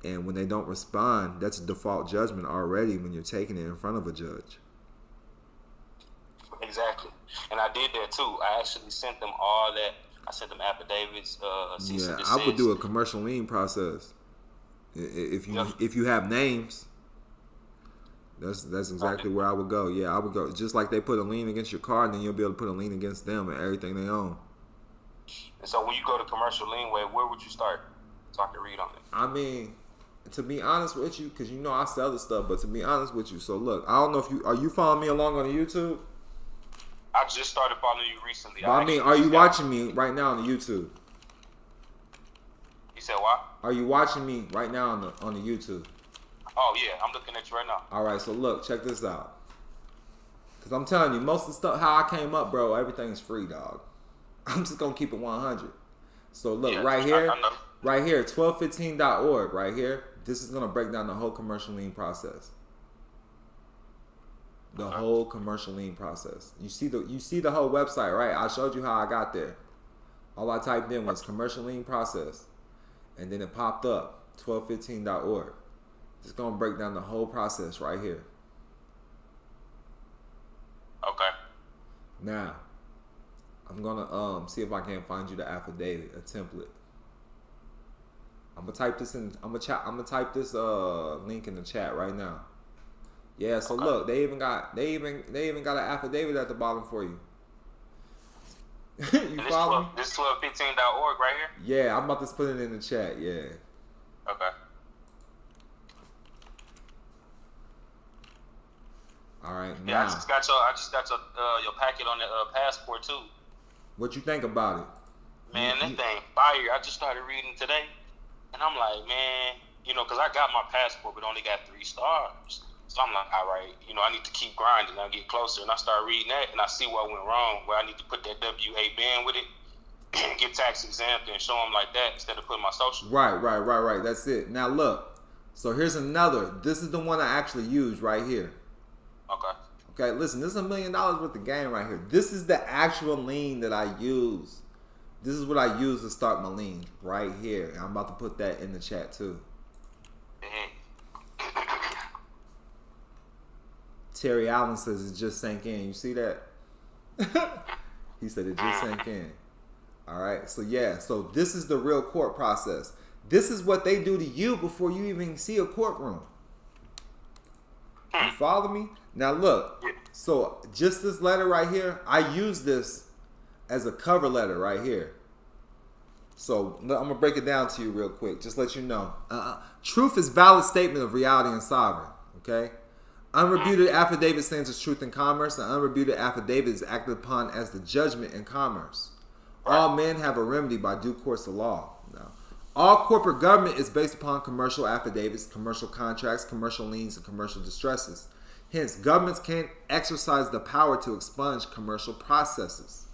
And when they don't respond, that's a default judgment already when you're taking it in front of a judge. Exactly. And I did that too. I actually sent them all that. I sent them affidavits, cease and desist. I would do a commercial lien process. If you have names, that's exactly where I would go. Yeah, I would go. Just like they put a lien against your car, and then you'll be able to put a lien against them and everything they own. And so when you go to commercial lien way, where would you start so I can read on it? I mean, to be honest with you, because I sell the stuff, but to be honest with you, so look, I don't know if are you following me along on the YouTube? I just started following you recently. But I mean, are you watching me right now on the YouTube? You said what? Are you watching me right now on the YouTube? Oh yeah, I'm looking at you right now. All right, so look, check this out. Cause I'm telling you, most of the stuff how I came up, bro, everything's free, dog. I'm just gonna keep it 100. So look, right here, 1215.org, right here. This is gonna break down the whole commercial lien process. The whole commercial lien process. You see the whole website, right? I showed you how I got there. All I typed in was commercial lien process, and then it popped up 1215.org. It's gonna break down the whole process right here. Okay. Now, I'm gonna see if I can find you the affidavit, a template. I'm gonna type this in. I'm gonna type this link in the chat right now. Yeah. So look, they even got an affidavit at the bottom for you. You follow me? This 1215.org right here. Yeah, I'm about to put it in the chat. Yeah. Okay. All right. Yeah, now, I just got your packet on the passport too. What you think about it? Man, that thing fire. I just started reading today, and I'm like, man, because I got my passport, but only got 3 stars. So I'm like, all right, I need to keep grinding. I get closer, and I start reading that, and I see what went wrong. Where I need to put that WA band with it, get tax exempt, and show them like that instead of putting my social. Right. That's it. Now look. So here's another. This is the one I actually used right here. Okay, listen, this is $1 million worth of game right here. This is the actual lien that I use. This is what I use to start my lien right here. And I'm about to put that in the chat too. Terry Allen says it just sank in. You see that? He said it just sank in. All right, so yeah, so this is the real court process. This is what they do to you before you even see a courtroom. You follow me? Now look, so just this letter right here, I use this as a cover letter right here. So I'm going to break it down to you real quick, just let you know. Truth is valid statement of reality and sovereign, okay? Unrebuted affidavit stands as truth in commerce, and unrebuted affidavit is acted upon as the judgment in commerce. All men have a remedy by due course of law. Now, all corporate government is based upon commercial affidavits, commercial contracts, commercial liens, and commercial distresses. Hence, governments can't exercise the power to expunge commercial processes.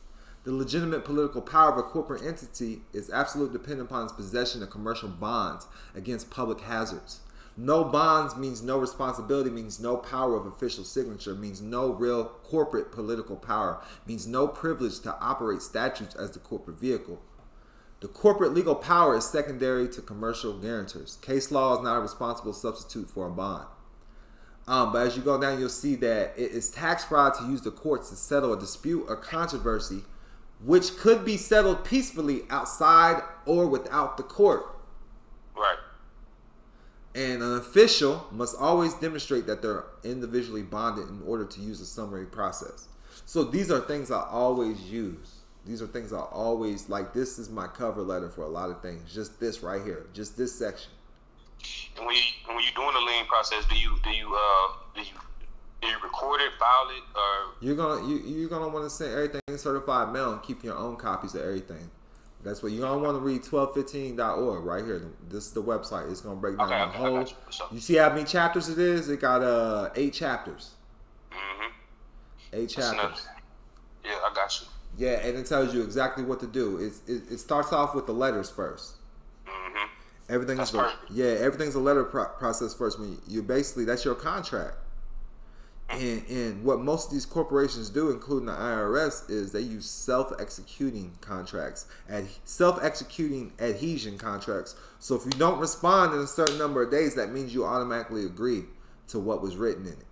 The legitimate political power of a corporate entity is absolutely dependent upon its possession of commercial bonds against public hazards. No bonds means no responsibility, means no power of official signature, means no real corporate political power, means no privilege to operate statutes as the corporate vehicle. The corporate legal power is secondary to commercial guarantors. Case law is not a responsible substitute for a bond. But as you go down, you'll see that it is tax fraud to use the courts to settle a dispute or controversy which could be settled peacefully outside or without the court. Right. And an official must always demonstrate that they're individually bonded in order to use a summary process. So these are things I always use. These are things I always, like, this is my cover letter for a lot of things. Just this right here. Just this section. And when you doing the lien process, do you record it, file it, or you're gonna want to send everything certified mail and keep your own copies of everything. That's what you're gonna want to read 1215.org right here. This is the website. It's gonna break down the whole. You see how many chapters it is? It got 8 chapters. 8 chapters. Yeah, I got you. Yeah, and it tells you exactly what to do. It starts off with the letters first. Everything's everything's a letter process first. When you basically, that's your contract. And what most of these corporations do, including the IRS, is they use self-executing contracts, self-executing adhesion contracts. So if you don't respond in a certain number of days, that means you automatically agree to what was written in it.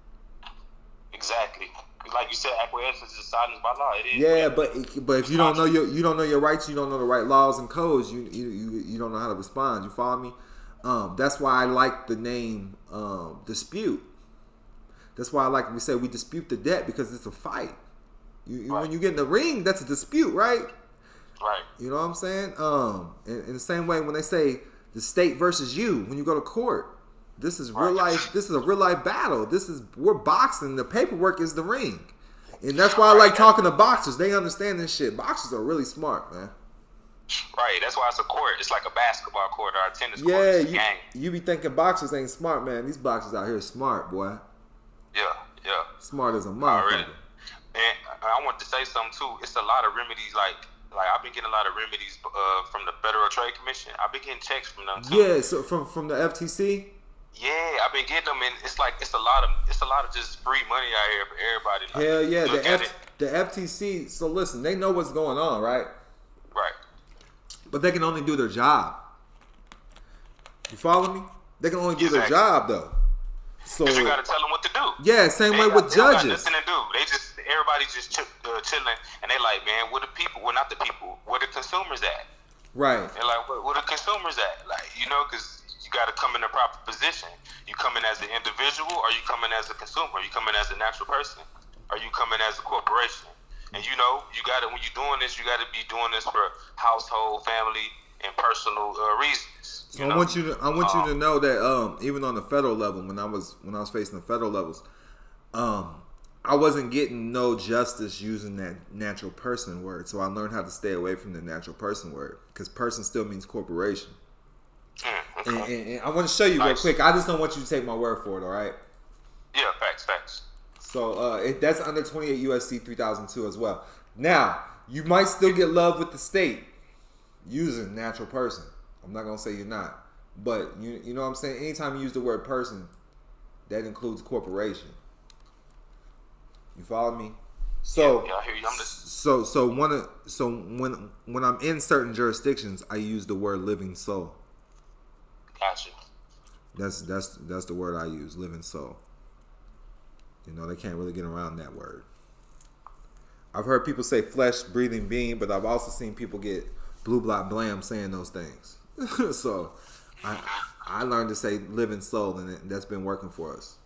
Exactly. Like you said, acquiescence is silence by law. It is. Yeah, but if you don't know your rights, you don't know the right laws and codes, you don't know how to respond. You follow me? That's why I like the name dispute. That's why I like we say we dispute the debt, because it's a fight. When you get in the ring, that's a dispute, right? Right. You know what I'm saying? In the same way when they say the state versus you, when you go to court, this is real life. This is a real life battle. We're boxing. The paperwork is the ring, and that's why I like talking to boxers. They understand this shit. Boxers are really smart, man. Right. That's why it's a court. It's like a basketball court or a tennis court. It's a game. You be thinking boxers ain't smart, man. These boxers out here are smart, boy. Yeah. Smart as a motherfucker. Really. And I want to say something too. It's a lot of remedies. Like I've been getting a lot of remedies from the Federal Trade Commission. I've been getting checks from them too. Yeah. So from the FTC. Yeah, I've been getting them, and it's a lot of just free money out here for everybody. Hell yeah, the FTC. So listen, they know what's going on, right? Right. But they can only do their job. You follow me? They can only do their job though. So you gotta tell them what to do. Yeah, same way with judges. They got nothing to do. Everybody's just chilling, and they like, man, where the people? Well, not the people. Where the consumers at? Right. They're like, where the consumers at? Like, because you got to come in the proper position. You coming as an individual, or you coming as a consumer? Are you coming as a natural person? Are you coming as a corporation? And you got to, when you're doing this, you got to be doing this for household, family, and personal reasons. So I want you to know that even on the federal level, when I was facing the federal levels, I wasn't getting no justice using that natural person word. So I learned how to stay away from the natural person word, because person still means corporation. Okay. And I want to show you real quick. I just don't want you to take my word for it. All right? Yeah, facts. So that's under 28 USC 3002 as well. Now you might still get love with the state using natural person. I'm not gonna say you're not, but you know what I'm saying. Anytime you use the word person, that includes corporation. You follow me? So yeah, I hear you. So when I'm in certain jurisdictions, I use the word living soul. Gotcha. That's the word I use, living soul. They can't really get around that word. I've heard people say flesh breathing being, but I've also seen people get blue block blam saying those things. So I learned to say living soul, and that's been working for us.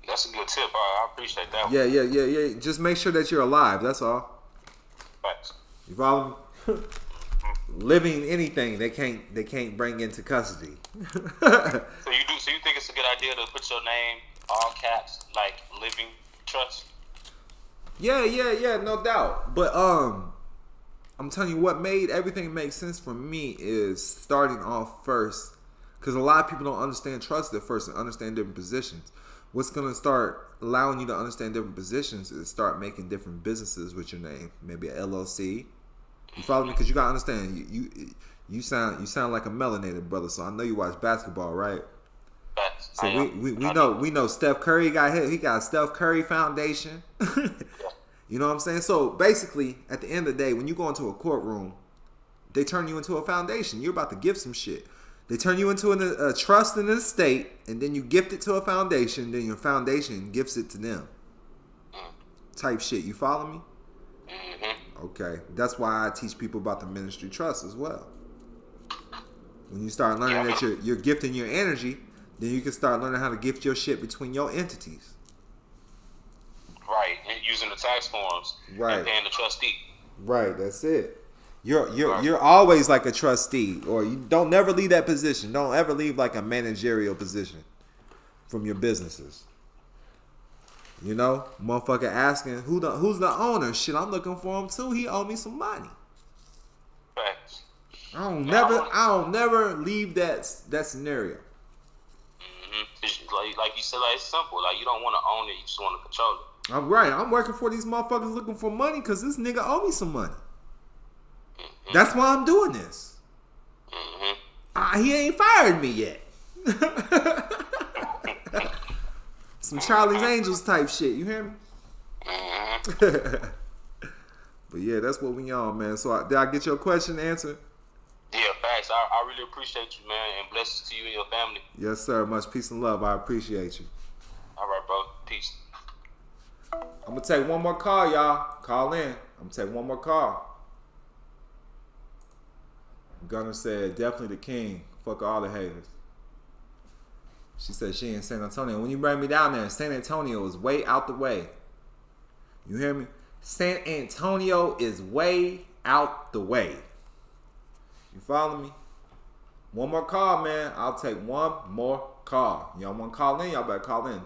That's a good tip. I appreciate that. Yeah. Just make sure that you're alive. That's all. Thanks. You follow me? Living anything they can't bring into custody. So you think it's a good idea to put your name all caps, like Living Trust? Yeah, no doubt. But I'm telling you, what made everything make sense for me is starting off first, because a lot of people don't understand trust at first and understand different positions. What's going to start allowing you to understand different positions is start making different businesses with your name, maybe an LLC. You follow me? Because you got to understand, you sound like a melanated brother, so I know you watch basketball, right? So we know Steph Curry he got a Steph Curry Foundation. You know what I'm saying? So basically, at the end of the day, when you go into a courtroom, they turn you into a foundation. You're about to give some shit. They turn you into a trust in an estate, and then you gift it to a foundation. Then your foundation gifts it to them. Type shit. You follow me? Okay. That's why I teach people about the ministry trust as well. When you start learning that you're gifting your energy, then you can start learning how to gift your shit between your entities. Right, and using the tax forms, right, and paying the trustee. Right, that's it. You're always like a trustee, or you don't never leave that position. Don't ever leave like a managerial position from your businesses. You know, motherfucker asking who's the owner? Shit, I'm looking for him too. He owe me some money. Facts. I don't never leave that scenario. Like you said, like it's simple. Like you don't want to own it, you just want to control it. I'm right. I'm working for these motherfuckers looking for money because this nigga owe me some money. Mm-hmm. That's why I'm doing this. Mm-hmm. He ain't fired me yet. Some Charlie's Angels type shit. You hear me? Mm-hmm. But yeah, that's what we on, man. So did I get your question answered? Yeah, facts. I really appreciate you, man, and blessings to you and your family. Yes, sir. Much peace and love. I appreciate you. All right, bro. Peace. I'm gonna take one more call, y'all. Call in. I'm gonna take one more call. Gunner said, definitely the king. Fuck all the haters. She said she in San Antonio. When you bring me down there, San Antonio is way out the way. You hear me? San Antonio is way out the way. You follow me? One more call, man. I'll take one more call. Y'all want to call in? Y'all better call in.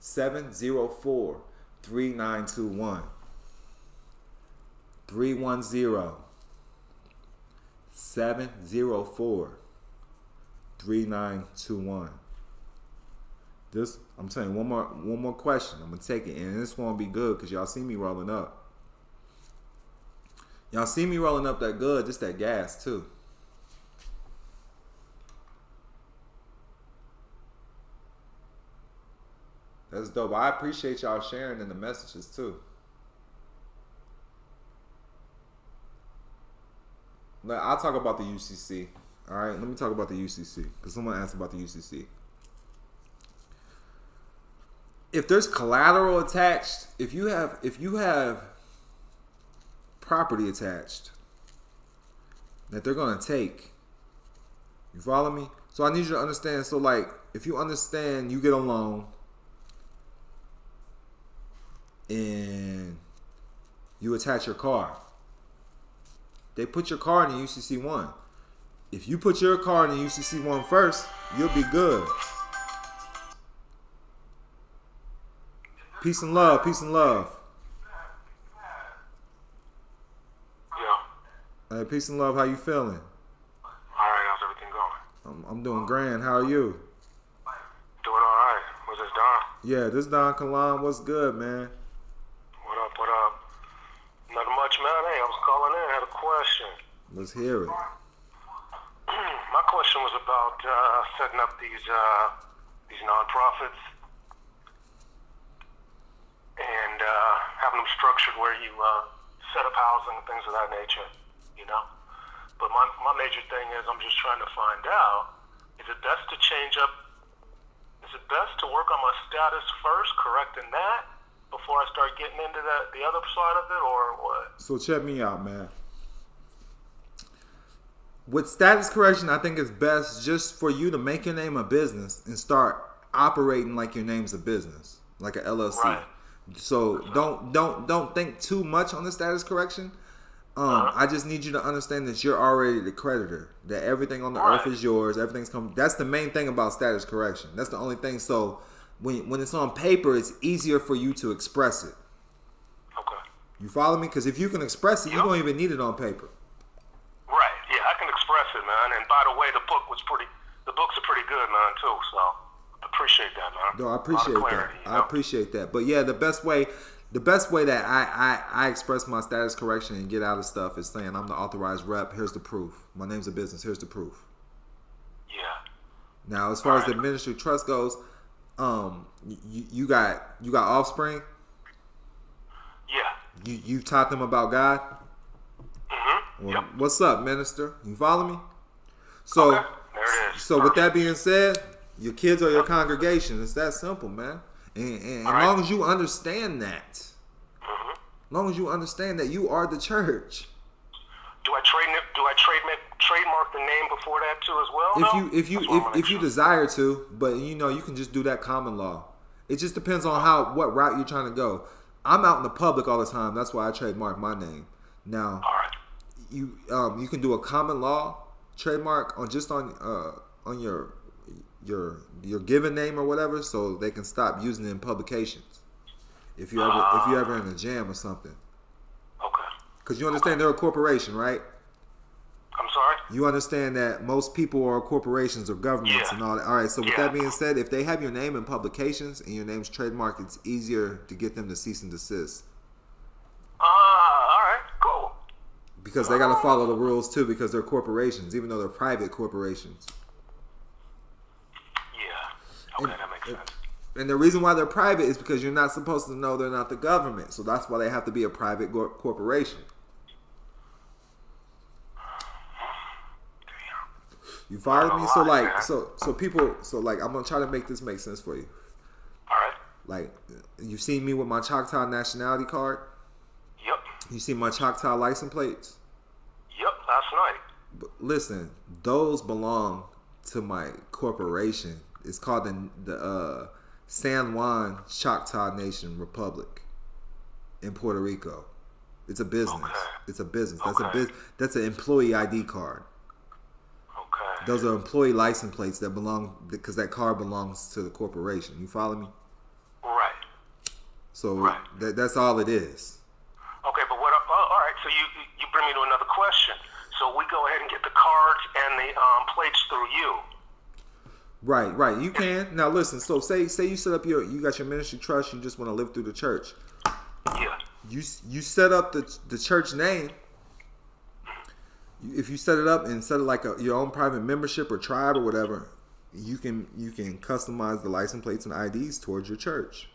310-704-3921. 310-704-3921. This, I'm telling you, one more question. I'm gonna take it, and this won't be good because y'all see me rolling up. Y'all see me rolling up that good, just that gas too. That's dope. I appreciate y'all sharing in the messages too. I'll talk about the UCC. All right, let me talk about the UCC because someone asked about the UCC. If there's collateral attached, if you have property attached that they're gonna take, you follow me? So I need you to understand. So like, if you understand, you get a loan and you attach your car. They put your car in the UCC 1. If you put your car in the UCC 1 first, you'll be good. Peace and love. Peace and love. Yeah. Hey, peace and love. How you feeling? Alright, how's everything going? I'm doing grand. How are you? Doing alright. Was this Don? Yeah, this TheDonKilam. What's good, man? What up, what up? Nothing much, man. Hey, I was calling in. I had a question. Let's hear it. My question was about setting up these nonprofits and having them structured where you set up housing and things of that nature, you know? But my major thing is I'm just trying to find out, is it best to work on my status first, correcting that, before I start getting into the other side of it, or what? So check me out, man. With status correction, I think it's best just for you to make your name a business and start operating like your name's a business, like a LLC. Right. So don't think too much on the status correction. I just need you to understand that you're already the creditor. That everything on the earth is yours. Everything's coming. That's the main thing about status correction. That's the only thing. So when it's on paper, it's easier for you to express it. Okay. You follow me? Because if you can express it, you don't even need it on paper. Right. Yeah, I can express it, man. And by the way, the books are pretty good, man, too. So I appreciate that, man. No, I appreciate clarity, that. I appreciate that. But yeah, the best way that I express my status correction and get out of stuff is saying I'm the authorized rep. Here's the proof. My name's a business. Here's the proof. Yeah. Now, as far as the ministry trust goes, you got offspring. Yeah. You taught them about God. Mm-hmm. Well, what's up, minister? You follow me? So, okay. There it is. So with that being said, your kids are your congregation. It's that simple, man. And as long as you understand that, you are the church. Do I trademark the name before that too as well? If you desire to, but you can just do that common law. It just depends on what route you're trying to go. I'm out in the public all the time. That's why I trademark my name. Now, you can do a common law trademark on your given name or whatever, so they can stop using it in publications. If you ever in a jam or something. Okay. Because you understand they're a corporation, right? I'm sorry? You understand that most people are corporations or governments and all that. All right, so with that being said, if they have your name in publications and your name's trademark, it's easier to get them to cease and desist. All right, cool. Because they got to follow the rules too, because they're corporations, even though they're private corporations. Yeah. Okay, that makes sense. And the reason why they're private is because you're not supposed to know they're not the government. So that's why they have to be a private corporation. You follow me? So like, so people, so like, I'm gonna try to make this make sense for you. All right. Like, you've seen me with my Choctaw nationality card. Yep. You see my Choctaw license plates. Yep. Last night. But listen, those belong to my corporation. It's called the San Juan Choctaw Nation Republic in Puerto Rico. It's a business. Okay. It's a business. Okay. That's an employee ID card. Okay. Those are employee license plates that belong, because that card belongs to the corporation. You follow me? Right. So that's all it is. Okay, but what? All right. So you bring me to another question. So we go ahead and get the cards and the plates through you. Right. You can. Now listen, so say you set up you got your ministry trust, you just want to live through the church. Yeah. You set up the church name. If you set it up and set it like your own private membership or tribe or whatever, you can customize the license plates and IDs towards your church.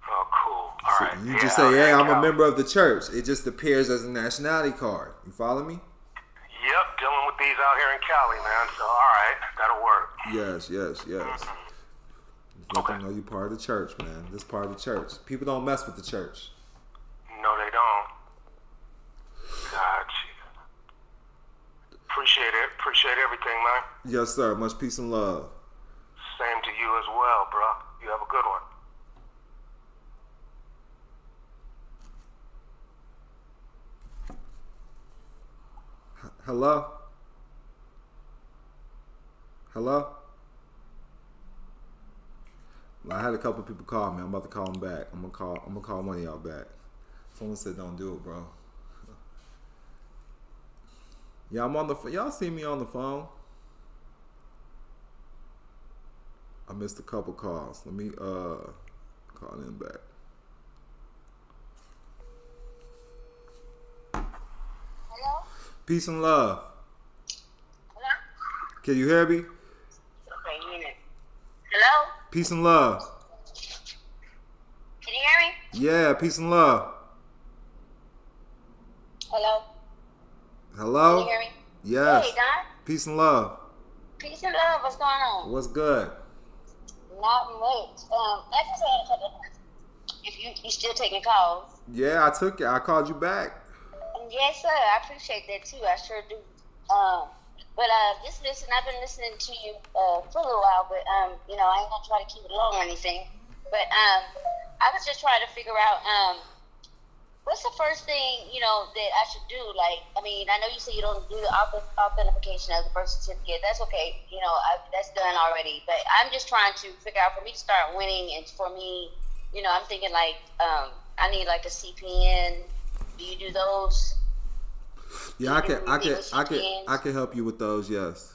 Oh, cool. All right. You just say, hey, I'm a member of the church. It just appears as a nationality card. You follow me? Yep, dealing with these out here in Cali, man. So, all right, that'll work. Yes. Let them know you're part of the church, man. This part of the church. People don't mess with the church. No, they don't. Gotcha. Appreciate it. Appreciate everything, man. Yes, sir. Much peace and love. Same to you as well, bro. You have a good one. Hello? I had a couple people call me. I'm about to call them back. I'm gonna call one of y'all back. Someone said don't do it, bro. Yeah, I'm on the phone. Y'all see me on the phone? I missed a couple calls. Let me call them back. Hello? Peace and love. Hello? Can you hear me? Okay, you in it. Hello? Peace and love. Can you hear me? Yeah, peace and love. Hello? Hello? Can you hear me? Yes. Hey, Don. Peace and love. Peace and love. What's going on? What's good? Not much. I just had a couple of questions. If you still taking calls? Yeah, I called you back. Yes, sir. I appreciate that too. I sure do. But just listen. I've been listening to you for a little while, but I ain't gonna try to keep it long or anything. But I was just trying to figure out what's the first thing that I should do. Like, I mean, I know you say you don't do the authentication of the birth certificate. That's okay. That's done already. But I'm just trying to figure out, for me to start winning, and for me, I'm thinking like I need like a CPN. Do you do those? Yeah, I can help you with those. Yes.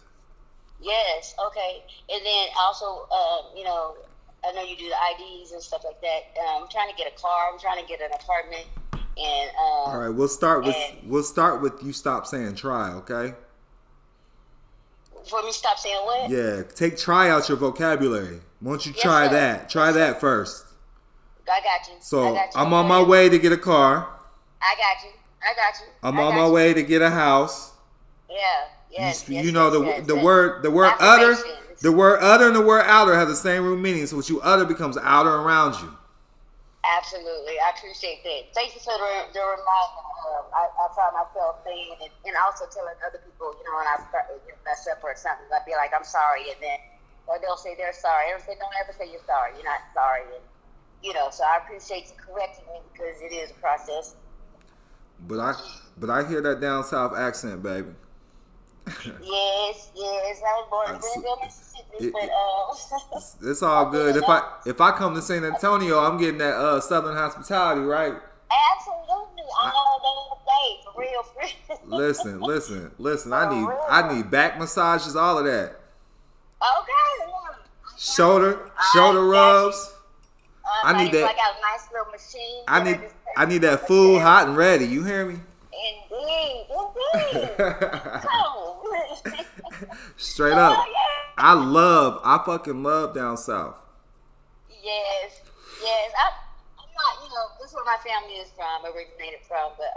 Yes. Okay. And then also, I know you do the IDs and stuff like that. I'm trying to get a car. I'm trying to get an apartment. And all right, we'll start with you. Stop saying try, okay? For me, stop saying what? Yeah, take try out your vocabulary. Once you Yes, try sir. that, try that first. I got you. So I got you. I'm on my way to get a car. I got you. I'm on my way to get a house. Yeah. Yes. The yes. word utter, the word utter and the word outer have the same root meaning. So what you utter becomes outer around you. Absolutely, I appreciate that. Thank you for the reminder. I find myself saying it, and also telling other people, when I start mess up or something, I'd be like, "I'm sorry," and then they'll say they're sorry. I say, "Don't ever say you're sorry. You're not sorry." And so I appreciate you correcting me, because it is a process. But I hear that down south accent, baby. Yes. I was born in Greenville, Mississippi, but it's all good. If I come to San Antonio, I'm getting that Southern hospitality, right? Absolutely. I know they for real. Listen. I need back massages, all of that. Okay. Shoulder rubs. I need that. I got a nice little machine. I need that food hot and ready. You hear me? Indeed. Straight up. I fucking love down south. Yes. I'm not, this is where my family is from, originated from, but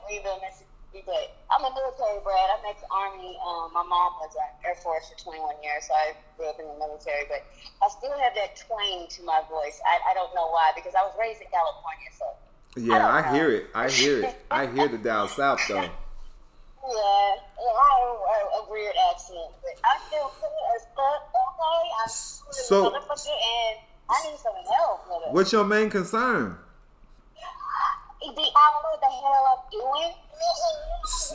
Greenville, Mississippi. But I'm a military brat. I'm ex-Army. My mom was in Air Force for 21 years, so I grew up in the military. But I still have that twang to my voice. I don't know why, because I was raised in California, so. Yeah, I hear it. I hear the down south though. Yeah, I have a weird accent, but I feel good as fuck. Okay, I'm so, motherfucker, and I need some help with it. What's your main concern? I don't know what the hell I'm doing.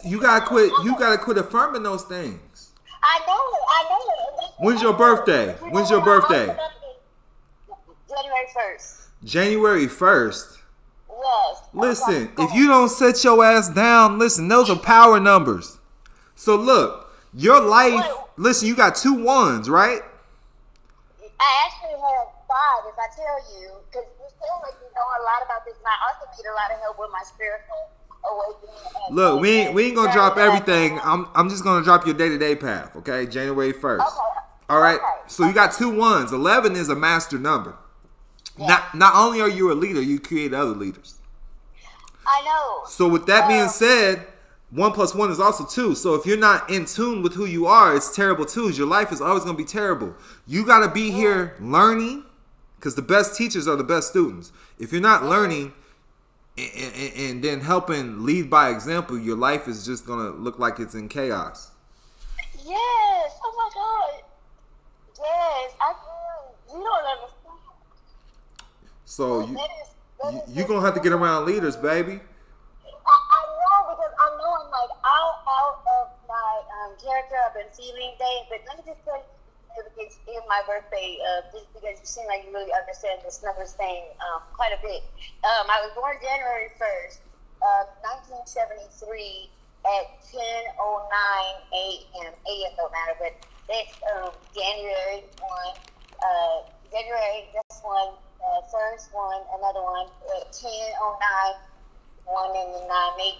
You gotta quit affirming those things. I know it. When's your birthday? January 1st. January 1st? Yes. Listen, if you don't set your ass down, listen, those are power numbers. So look, your life, listen, you got 2 1s, right? I actually have 5, if I tell you, because you feel like you know a lot about this, and I also need a lot of help with my spiritual awakening. Look, we ain't gonna drop everything. I'm just gonna drop your day-to-day path, okay? January 1st. Okay. All right. Okay. So you got 2 1s. 11 is a master number. Yeah. Not only are you a leader, you create other leaders. I know. So with that being said, 1 + 1 is also 2. So if you're not in tune with who you are, it's terrible twos. Your life is always gonna be terrible. You gotta be here learning, because the best teachers are the best students. If you're not learning and then helping lead by example, your life is just gonna look like it's in chaos. Yes. Oh my God. Yes. I do. You don't understand. So you're gonna have to get around leaders, baby. I know, because I know I'm like out of my character. I've been feeling things, but let me just tell you significance in my birthday, just because you seem like you really understand this numbers thing quite a bit. I was born January 1st, 1973 at 10:09 a.m. A.m. don't matter, but that's January 1. January, that's one. First one, another one, 10:09, 1 and then 9 make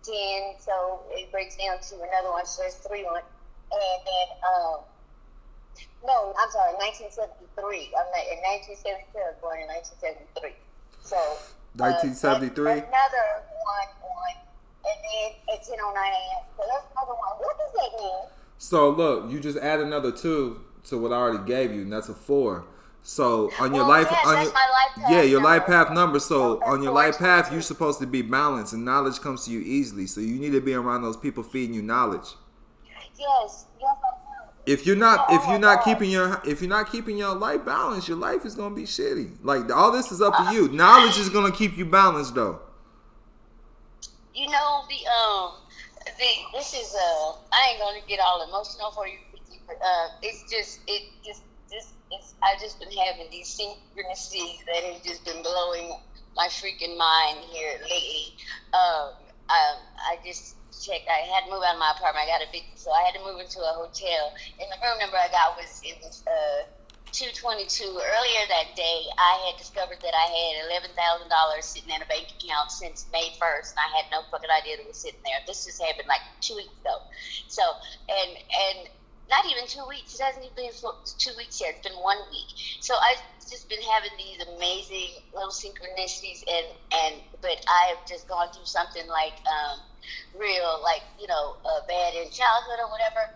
10, so it breaks down to another one, so it's 3 1. And then, no, I'm sorry, 1973. I'm not, in 1972, I was born in 1973. So, 1973? Another 1, and then at 10:09 a.m. So that's another one. What does that mean? So, look, you just add another 2 to what I already gave you, and that's a 4. So on your life, your life path number. So on your life path, you're supposed to be balanced, and knowledge comes to you easily. So you need to be around those people feeding you knowledge. Yes. If you're not keeping your life balanced, your life is gonna be shitty. Like all this is up to you. Knowledge is gonna keep you balanced, though. You know this is I ain't gonna get all emotional for you, but I've just been having these synchronicities that have just been blowing my freaking mind here lately. I just checked. I had to move out of my apartment. I got evicted, so I had to move into a hotel. And the room number I got was 222. Earlier that day, I had discovered that I had $11,000 sitting in a bank account since May 1st, and I had no fucking idea it was sitting there. This just happened like 2 weeks ago. So, and not even 2 weeks. It hasn't even been 2 weeks yet. It's been 1 week. So I've just been having these amazing little synchronicities, but I have just gone through something like real, like bad in childhood or whatever.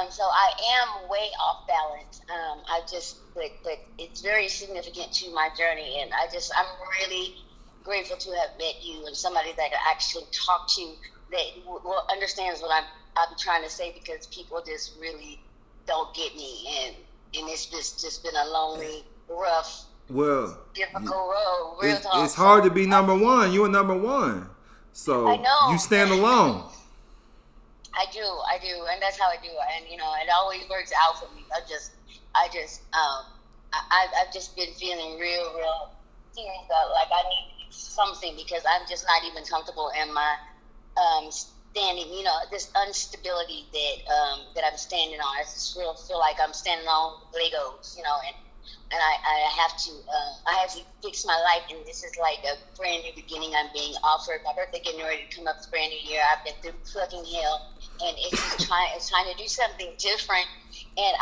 So I am way off balance. But it's very significant to my journey, and I'm really grateful to have met you and somebody that I actually talk to that understands what I'm trying to say, because people just really don't get me, and it's just been a lonely, rough, difficult road. It's hard to be number one. You were number one. So I know. you stand alone. I do, and that's how I do, and you know, it always works out for me. I've just been feeling real serious about like I need to do something because I'm just not even comfortable in my standing. You know, this instability that I'm standing on. I just feel like I'm standing on Legos. You know, and I have to fix my life, and this is like a brand new beginning. I'm being offered. My birthday getting ready to come up. It's a brand new year. I've been through fucking hell, and it's trying to do something different. And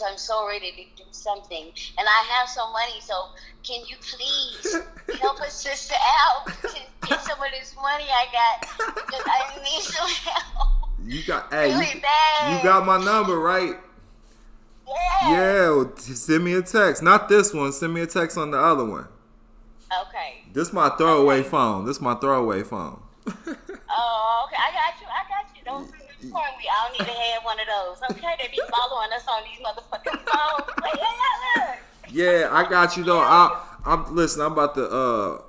I'm so ready to do something. And I have some money, so can you please help a sister out to get some of this money I got because I need some help. You got really bad. You got my number, right? Yeah, well, send me a text. Not this one. Send me a text on the other one. Okay. This my throwaway Okay. phone. Oh, okay. I got you. Don't support me. I don't need to have one of those. Okay, they be following us on these motherfucking phones. Look. Yeah, I got you though. Listen. I'm about to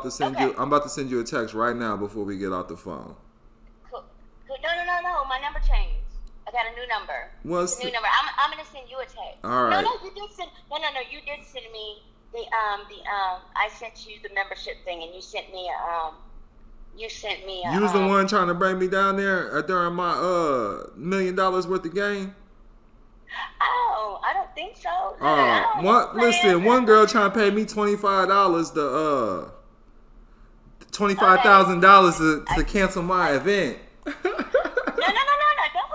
send Okay. you. I'm about to send you a text right now before we get off the phone. Cool. No. My number changed. I got a new number. What's a new number? I'm gonna send you a text. All right. No, you did send. No, you did send me the I sent you the membership thing, and you sent me You was the one trying to bring me down there during my $1 million worth of game. Oh, I don't think so. No, Listen, one girl trying to pay me $25 to $25,000 to cancel my event. No. That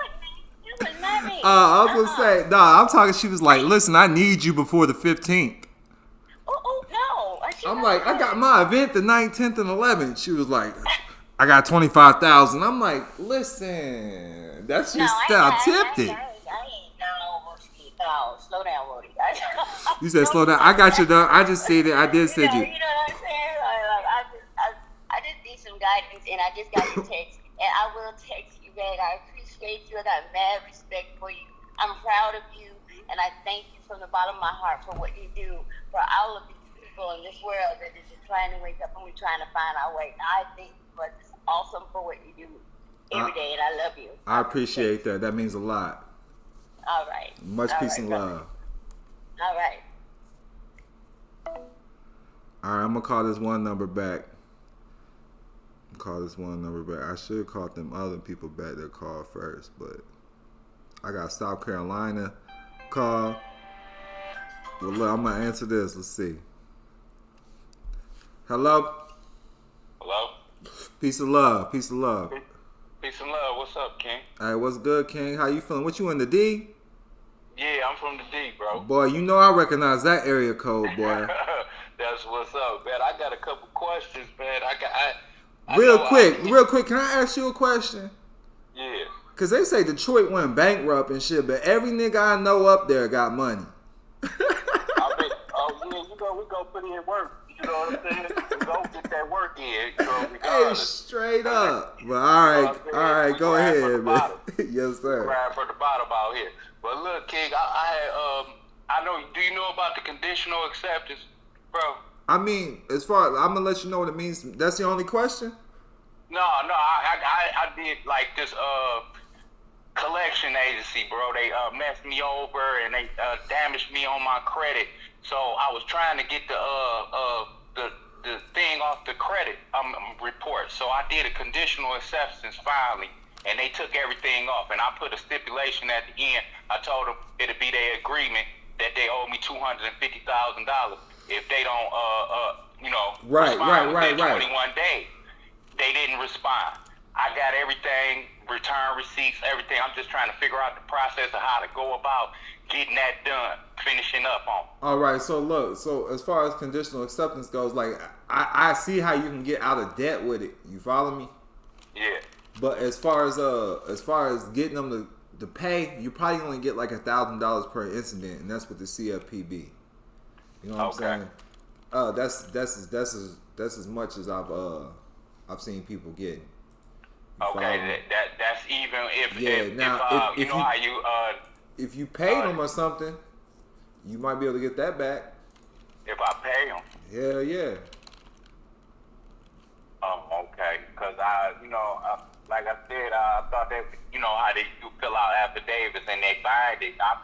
was not me. I was gonna say, I'm talking. She was like, "Listen, I need you before the 15th." Oh no! I'm like, I got my event the 9th, 10th, and 11th. She was like, I got 25,000. I'm like, listen, that's just I tipped it. No, slow down, Woody. You said slow down. I got you done. I just said it. I did send you. You know what I'm saying? I just need some guidance, and I just got your text, and I will text you back. I appreciate you. I got mad respect for you. I'm proud of you, and I thank you from the bottom of my heart for what you do for all of these people in this world that is just trying to wake up and we're trying to find our way. And I think you are just awesome for what you do every day, and I love you. I appreciate that. That means a lot. All right. Much peace and love. All right. All right, I'm gonna call this one number back. I should have called them other people back that called first, but I got South Carolina call. Well, look, I'm gonna answer this. Let's see. Hello. Peace and love. Peace and love. What's up, King? Hey, what's good, King? How you feeling? What you in the D? Yeah, I'm from the D, bro. Boy, you know I recognize that area code, boy. That's what's up, man. I got a couple questions, man. Real quick, can I ask you a question? Yeah. Cause they say Detroit went bankrupt and shit, but every nigga I know up there got money. We go put in work. You know what I'm saying? We go get that work in. You know, hey, straight up. But all right, go ahead, man. Yes, sir. Right from the bottom out here. But look, King, I know. Do you know about the conditional acceptance, bro? I mean, as far as I'm gonna let you know what it means. That's the only question. No, I did like this collection agency, bro. They messed me over and they damaged me on my credit. So I was trying to get the thing off the credit report. So I did a conditional acceptance finally, and they took everything off. And I put a stipulation at the end. I told them it'd be their agreement that they owe me $250,000 if they don't respond within 21 days. They didn't respond. I got everything, return receipts, everything. I'm just trying to figure out the process of how to go about getting that done, finishing up on. All right, so look, as far as conditional acceptance goes, like I see how you can get out of debt with it. You follow me? Yeah. But as far as getting them to pay, you probably only get like $1,000 per incident, and that's with the CFPB. You know what I'm saying? That's as much as I've seen people get. Okay, that's even if if you paid them or something, you might be able to get that back. If I pay them. Hell yeah. Okay, because I like I said, I thought that, how you fill out affidavits and they bind it. I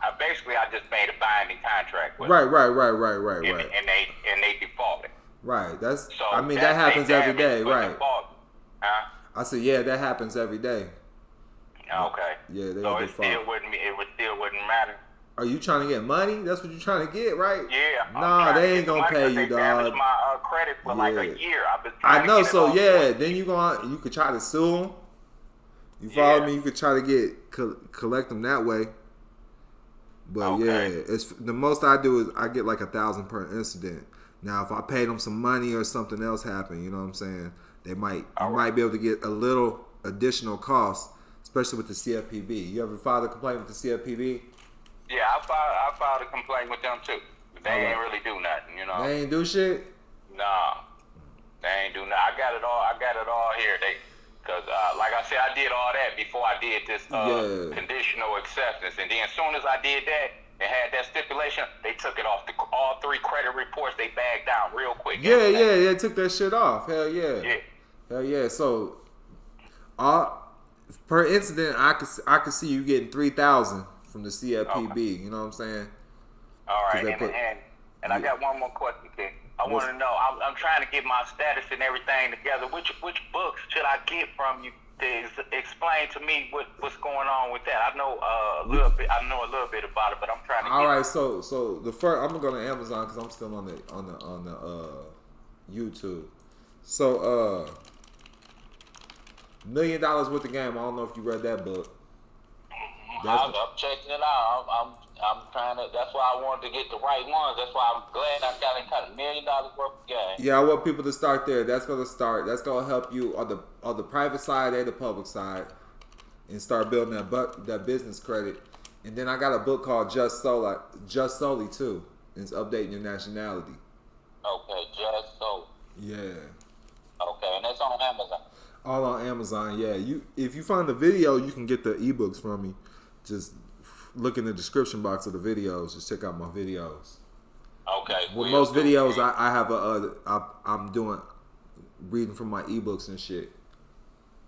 just made a binding contract with them. Right. And they defaulted. Right. That's. So I mean, that happens every day, right? Huh? I said, yeah, that happens every day. Okay. Yeah, they so default. it still wouldn't matter. Are you trying to get money? That's what you're trying to get, right? Yeah. Nah, they ain't gonna pay you, they dog. damaged my credit for like a year. I've been trying I know. to get it So off. yeah, then you could try to sue them. You follow me? You could try to get collect them that way. But yeah, it's the most I do is I get like 1,000 per incident. Now, if I pay them some money or something else happen, you know what I'm saying? You might be able to get a little additional cost, especially with the CFPB. You ever filed a complaint with the CFPB? Yeah, I filed a complaint with them too. But they ain't really do nothing, They ain't do shit? Nah, they ain't do nothing. I got it all here. Because like I said, I did all that before I did this conditional acceptance. And then as soon as I did that and had that stipulation, they took it off. All 3 credit reports, they bagged down real quick. Yeah, they took that shit off. Hell yeah. Hell yeah. So, per incident, I could see you getting 3,000 from the CFPB. Okay. You know what I'm saying? All right. And I got one more question, King. I want to know. I'm trying to get my status and everything together. Which books should I get from you to explain to me what's going on with that? I know a little bit. I know a little bit about it, but I'm trying to. All right. So the first, I'm gonna go to Amazon because I'm still on the YouTube. So $1 Million Worth of Game. I don't know if you read that book. I'm checking it out. I'm trying to. That's why I wanted to get the right ones. That's why I'm glad I got $1 million worth of game. Yeah, I want people to start there. That's gonna help you on the private side and the public side, and start building that business credit. And then I got a book called Just Solely too. It's updating your nationality. Okay, Just Solely. Yeah. Okay, and that's on Amazon. All on Amazon. Yeah. If you find the video, you can get the ebooks from me. Just look in the description box of the videos. Just check out my videos. Okay. With most videos, I have I'm doing reading from my ebooks and shit.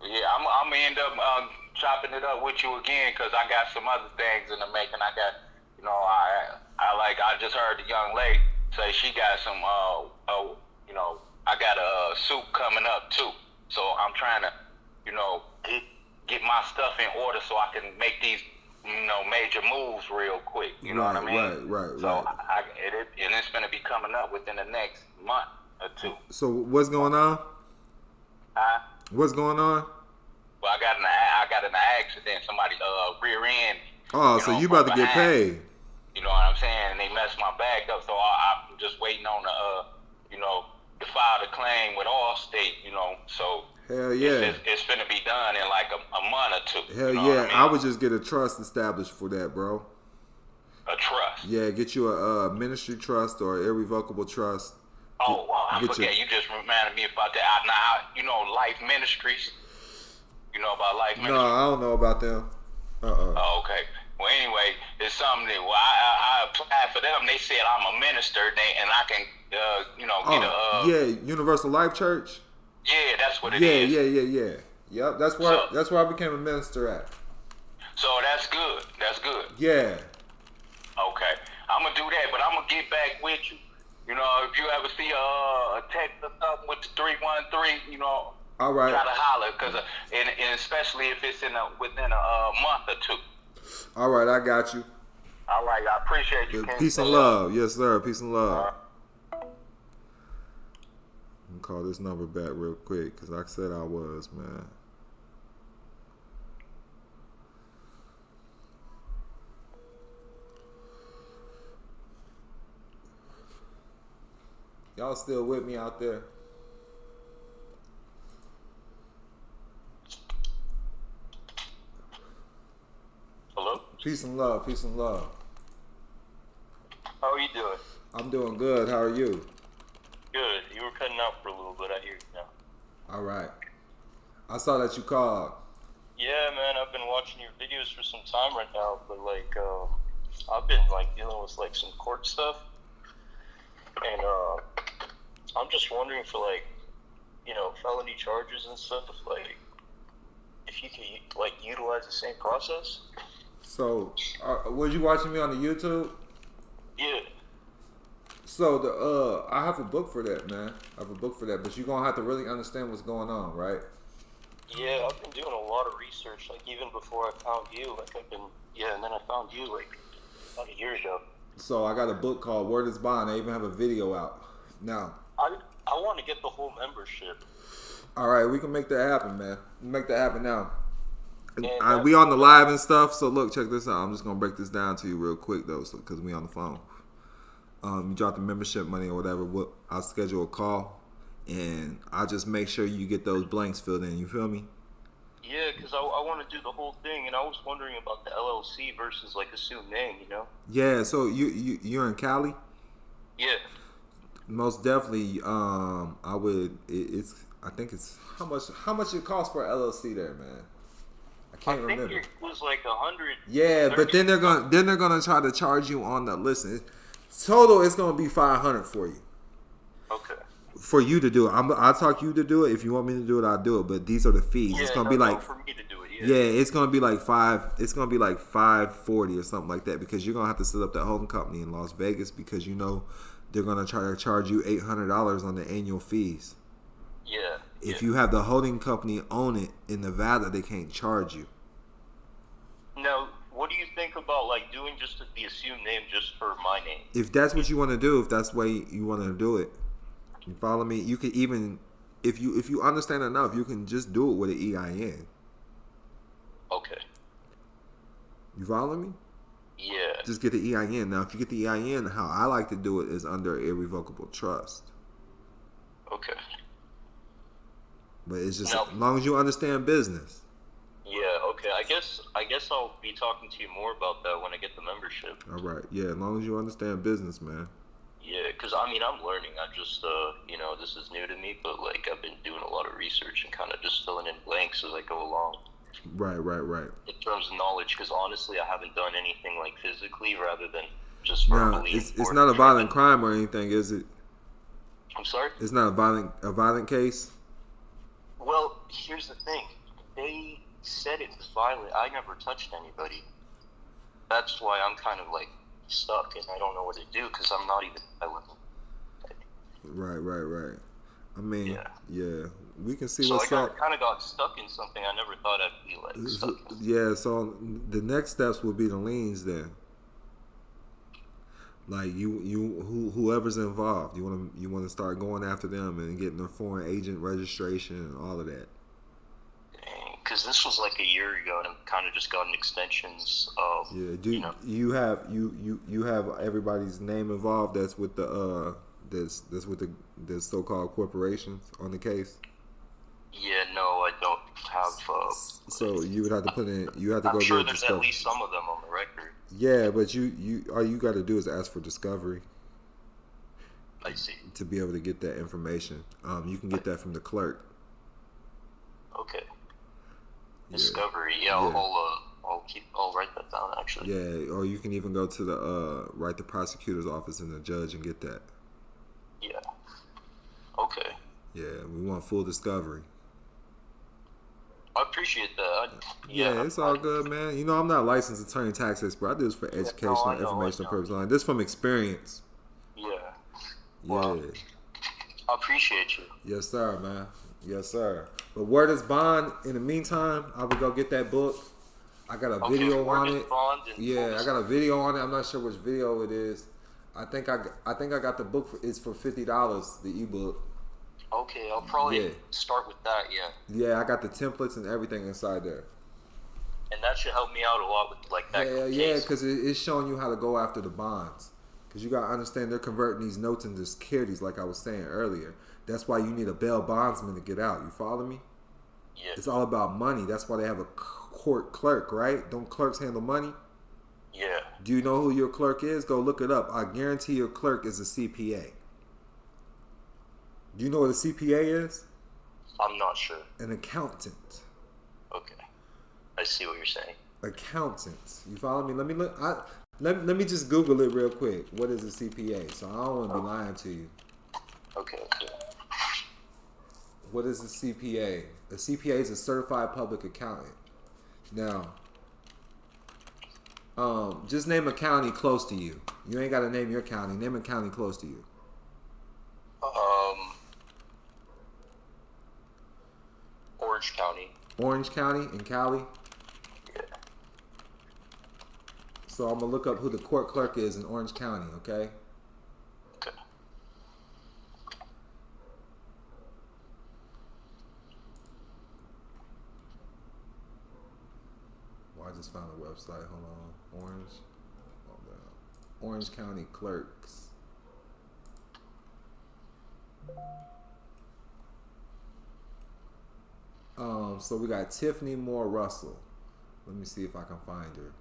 Yeah, I'm gonna end up chopping it up with you again because I got some other things in the making. I got, I just heard the young lady say she got some, I got a suit coming up too. So I'm trying to, get my stuff in order so I can make these, major moves real quick. You know what I mean? Right. So and it's gonna be coming up within the next month or 2. So what's going on? What's going on? Well, I got in an accident. Somebody rear end. Oh, so you about to get paid? You know what I'm saying? And they messed my back up. So I'm just waiting on to file the claim with Allstate. So. Hell yeah. It's finna be done in like a month or 2. Hell yeah. I would just get a trust established for that, bro. A trust? Yeah, get you a ministry trust or irrevocable trust. Oh, well, I forget. You just reminded me about that. Now, Life Ministries. You know about Life Ministries? No, I don't know about them. Oh, okay. Well, anyway, it's something that I applied for them. They said I'm a minister and I can, get yeah, Universal Life Church? Yeah, that's what it is. Yeah. Yep, that's where I became a minister at. So that's good. Yeah. Okay. I'm going to do that, but I'm going to get back with you. If you ever see a text or something with the 313, all right. Try to holler, and especially if it's within a month or 2. All right, I got you. All right, I appreciate you. Peace and love. Yes, sir. Peace and love. I'm gonna call this number back real quick because like I said I was, man. Y'all still with me out there? Hello? Peace and love. How are you doing? I'm doing good. How are you? Good. You were cutting out for a little bit. I hear you now. All right. I saw that you called. Yeah, man. I've been watching your videos for some time right now, but I've been dealing with some court stuff, and I'm just wondering for felony charges and stuff. if you can like utilize the same process. So, was you watching me on the YouTube? Yeah. So I have a book for that, man. I have a book for that, but you're gonna have to really understand what's going on, right? Yeah, I've been doing a lot of research, like even before I found you. And then I found you like about a year ago. So I got a book called Word is Bond. I even have a video out now. I want to get the whole membership. All right, we can make that happen, man. Make that happen now. And we on the live and stuff. So look, check this out. I'm just gonna break this down to you real quick though, so because we on the phone. You drop the membership money or whatever. I'll schedule a call, and I'll just make sure you get those blanks filled in. You feel me? Yeah, because I want to do the whole thing, and I was wondering about the LLC versus like assumed name, you know? Yeah. So you're in Cali? Yeah. Most definitely. I would. I think it's how much it costs for LLC there, man. I can't remember. It was like 100. Yeah, but then they're gonna try to charge you on the listen. Total, it's gonna be $500 for you. Okay. For you to do it, I'll talk you to do it. If you want me to do it, I'll do it. But these are the fees. Yeah, it's gonna be like for me to do it. yeah, it's gonna be like It's gonna be like $540 or something like that because you're gonna have to set up that holding company in Las Vegas because you know they're gonna try to charge you $800 on the annual fees. Yeah. If you have the holding company own it in Nevada, they can't charge you. Now, what do you think about like doing just the assumed name just for my name? If that's what you want to do, if that's the way you want to do it, you follow me. You can even, if you understand enough, you can just do it with an EIN. Okay. You follow me? Yeah. Just get the EIN. Now, if you get the EIN, how I like to do it is under irrevocable trust. Okay. But it's just Now, as long as you understand business. Yeah. Okay. I guess I'll be talking to you more about that when I get the membership. All right. Yeah. As long as you understand business, man. Yeah, because I mean, I'm learning. I just, this is new to me, but like I've been doing a lot of research and kind of just filling in blanks as I go along. Right. In terms of knowledge, because honestly, I haven't done anything like physically, rather than just verbally. Now, it's not a violent crime or anything, is it? I'm sorry? It's not a violent case. Well, here's the thing. They said it was violent. I never touched anybody. That's why I'm kind of like stuck and I don't know what to do because I'm not even violent. Right. I mean, yeah. We can see so what's up. I kind of got stuck in something I never thought I'd be like stuck in. Yeah, so the next steps will be the liens then. Like whoever's involved, you want to start going after them and getting the foreign agent registration and all of that. Because this was like a year ago, and I've kind of just gotten extensions of. Yeah, you have everybody's name involved? That's with the that's with the so-called corporations on the case. Yeah, no, I don't have. So you would have to put in. You have to I'm go sure get there's discovery. at least some of them on the record. Yeah, but you all you got to do is ask for discovery. I see. To be able to get that information, you can get that from the clerk. Okay. Yeah. Discovery. Yeah, I'll write that down actually. Yeah, or you can even go to the prosecutor's office and the judge and get that. Yeah. Okay. Yeah, we want full discovery. I appreciate that. Yeah, it's all good, man. You know, I'm not a licensed attorney, tax expert. I do this for educational, informational purposes. This from experience. Yeah. Well, yeah. I appreciate you. Yes, sir, man. Yes, sir. But Word is Bond. In the meantime, I will go get that book. I got a video on it. Yeah, I got a video on it. I'm not sure which video it is. I think I got the book. It's for $50. The ebook. Okay, I'll probably start with that. Yeah. Yeah, I got the templates and everything inside there. And that should help me out a lot with like that. Yeah, because it's showing you how to go after the bonds. Because you got to understand they're converting these notes into securities, like I was saying earlier. That's why you need a bail bondsman to get out. You follow me? Yeah. It's all about money. That's why they have a court clerk, right? Don't clerks handle money? Yeah. Do you know who your clerk is? Go look it up. I guarantee your clerk is a CPA. Do you know what a CPA is? I'm not sure. An accountant. Okay. I see what you're saying. Accountants. You follow me? Let me look. Let me just Google it real quick. What is a CPA? So I don't want to be lying to you. Okay. What is a CPA? A CPA is a certified public accountant. Now, just name a county close to you. You ain't got to name your county. Name a county close to you. Orange County. Orange County in Cali? Yeah. So I'm going to look up who the court clerk is in Orange County, okay? Okay. Well, I just found a website. Hold on. Orange County clerks. So we got Tiffany Moore Russell. Let me see if I can find her.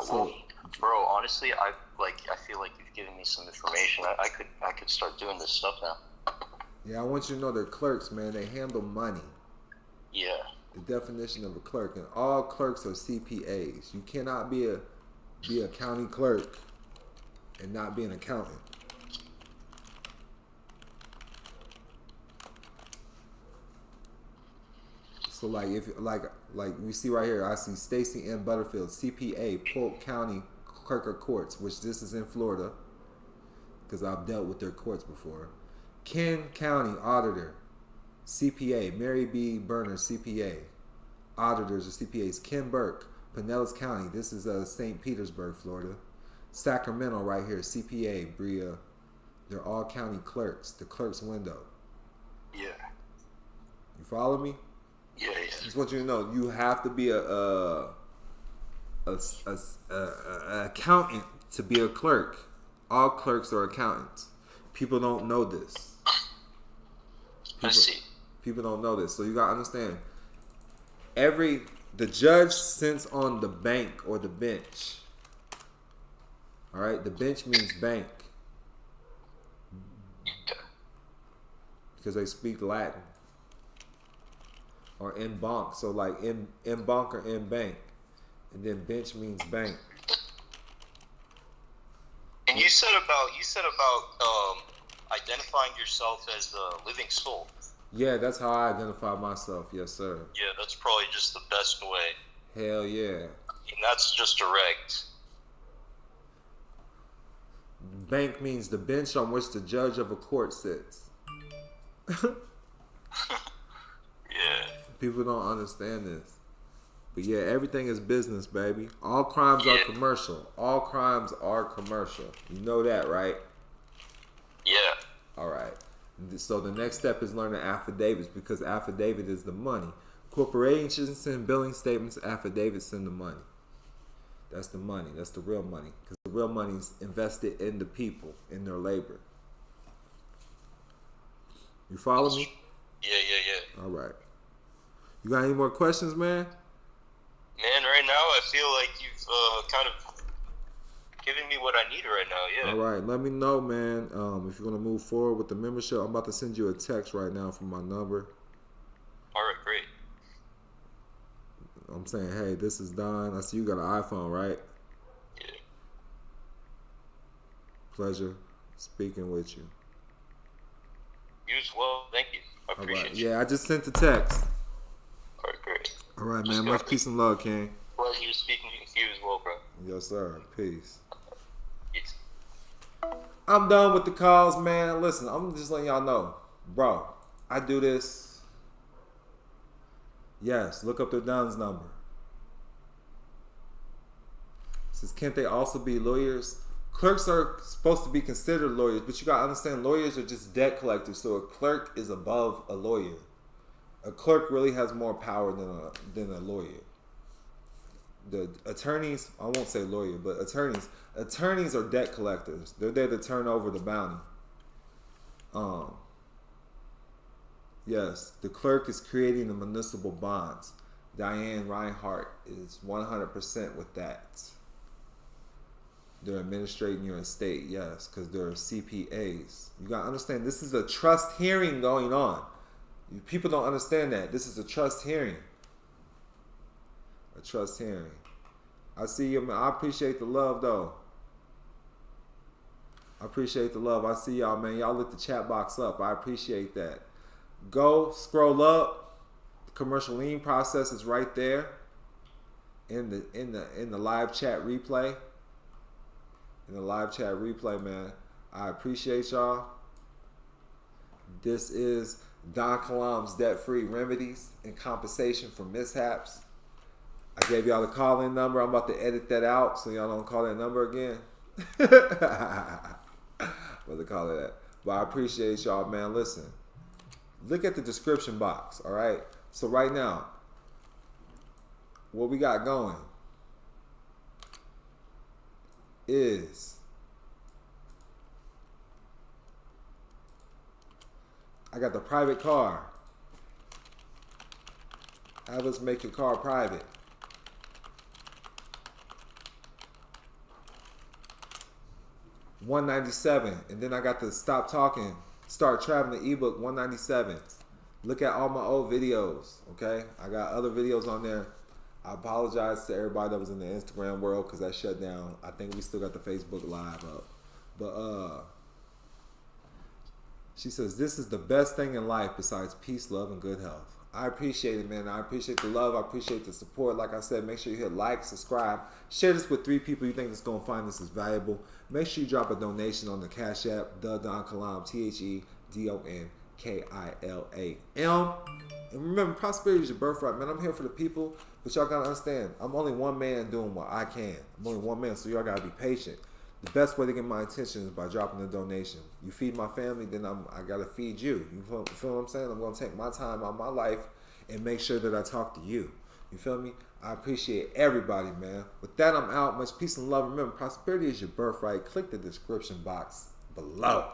Well, bro, honestly, I feel like you've given me some information. I could start doing this stuff now. Yeah, I want you to know they're clerks, man. They handle money. Yeah. The definition of a clerk, and all clerks are CPAs. You cannot be a county clerk and not be an accountant. So like we see right here, I see Stacy M. Butterfield, CPA, Polk County Clerk of Courts, which this is in Florida because I've dealt with their courts before. Ken County Auditor, CPA, Mary B. Berner, CPA. Auditors or CPAs, Ken Burke, Pinellas County. This is St. Petersburg, Florida. Sacramento right here, CPA, Bria. They're all county clerks. The clerk's window. Yeah. You follow me? Yeah. Just want you to know, you have to be a accountant to be a clerk. All clerks are accountants. People don't know this. I see. People don't know this, so you gotta understand. The judge sits on the bank or the bench. All right, the bench means bank because they speak Latin. Or in bank, so like in bank or in bank, and then bench means bank. And you said about identifying yourself as the living soul. Yeah, that's how I identify myself. Yes, sir. Yeah, that's probably just the best way. Hell yeah. And that's just direct. Bank means the bench on which the judge of a court sits. Yeah. People don't understand this. But yeah, everything is business, baby. All crimes are commercial. All crimes are commercial. You know that, right? Yeah. All right. So the next step is learning affidavits because affidavit is the money. Corporations send billing statements, affidavits send the money. That's the money. That's the real money. Because the real money is invested in the people, in their labor. You follow me? Yeah. All right. You got any more questions, man? Man, right now I feel like you've kind of given me what I need right now, yeah. All right. Let me know, man, if you're going to move forward with the membership. I'm about to send you a text right now from my number. All right, great. I'm saying, hey, this is Don. I see you got an iPhone, right? Yeah. Pleasure speaking with you. You as well. Thank you. I appreciate you. Yeah, I just sent the text. All right, great. All right, man. Much peace and love, King. Pleasure speaking to you as well, bro. Yes, sir. Peace. Peace. I'm done with the calls, man. Listen, I'm just letting y'all know. Bro, I do this. Yes, look up the Don's number. It says, can't they also be lawyers? Clerks are supposed to be considered lawyers, but you gotta understand, lawyers are just debt collectors, so a clerk is above a lawyer. A clerk really has more power than a lawyer. The attorneys, I won't say lawyer, but attorneys are debt collectors. They're there to turn over the bounty. Yes, the clerk is creating the municipal bonds. Diane Reinhardt is 100% with that. They're administrating your estate, yes, because they're CPAs. You gotta understand, this is a trust hearing going on. People don't understand that. This is a trust hearing. A trust hearing. I see you, man. I appreciate the love, though. I appreciate the love. I see y'all, man. Y'all lit the chat box up. I appreciate that. Go scroll up. The commercial lean process is right there in the live chat replay. In the live chat replay, man. I appreciate y'all. This is TheDonKilam's debt-free remedies and compensation for mishaps. I gave y'all the call-in number. I'm about to edit that out so y'all don't call that number again. What they call it that. But I appreciate y'all, man. Listen, look at the description box, all right? So right now, what we got going is I got the private car. Have us make your car private. $197, and then I got the Stop Talking, Start Traveling ebook, $197. Look at all my old videos, okay? I got other videos on there. I apologize to everybody that was in the Instagram world because that shut down. I think we still got the Facebook Live up. But she says, this is the best thing in life besides peace, love, and good health. I appreciate it, man. I appreciate the love. I appreciate the support. Like I said, make sure you hit like, subscribe. Share this with 3 people you think that's going to find this is valuable. Make sure you drop a donation on the Cash App, TheDonKilam, TheDonKilam. And remember, prosperity is your birthright, man. I'm here for the people, but y'all got to understand, I'm only one man doing what I can. I'm only one man, so y'all got to be patient. The best way to get my attention is by dropping a donation. You feed my family, then I gotta feed you. You feel what I'm saying? I'm gonna take my time out of my life and make sure that I talk to you. You feel me? I appreciate everybody, man. With that, I'm out. Much peace and love. Remember, prosperity is your birthright. Click the description box below.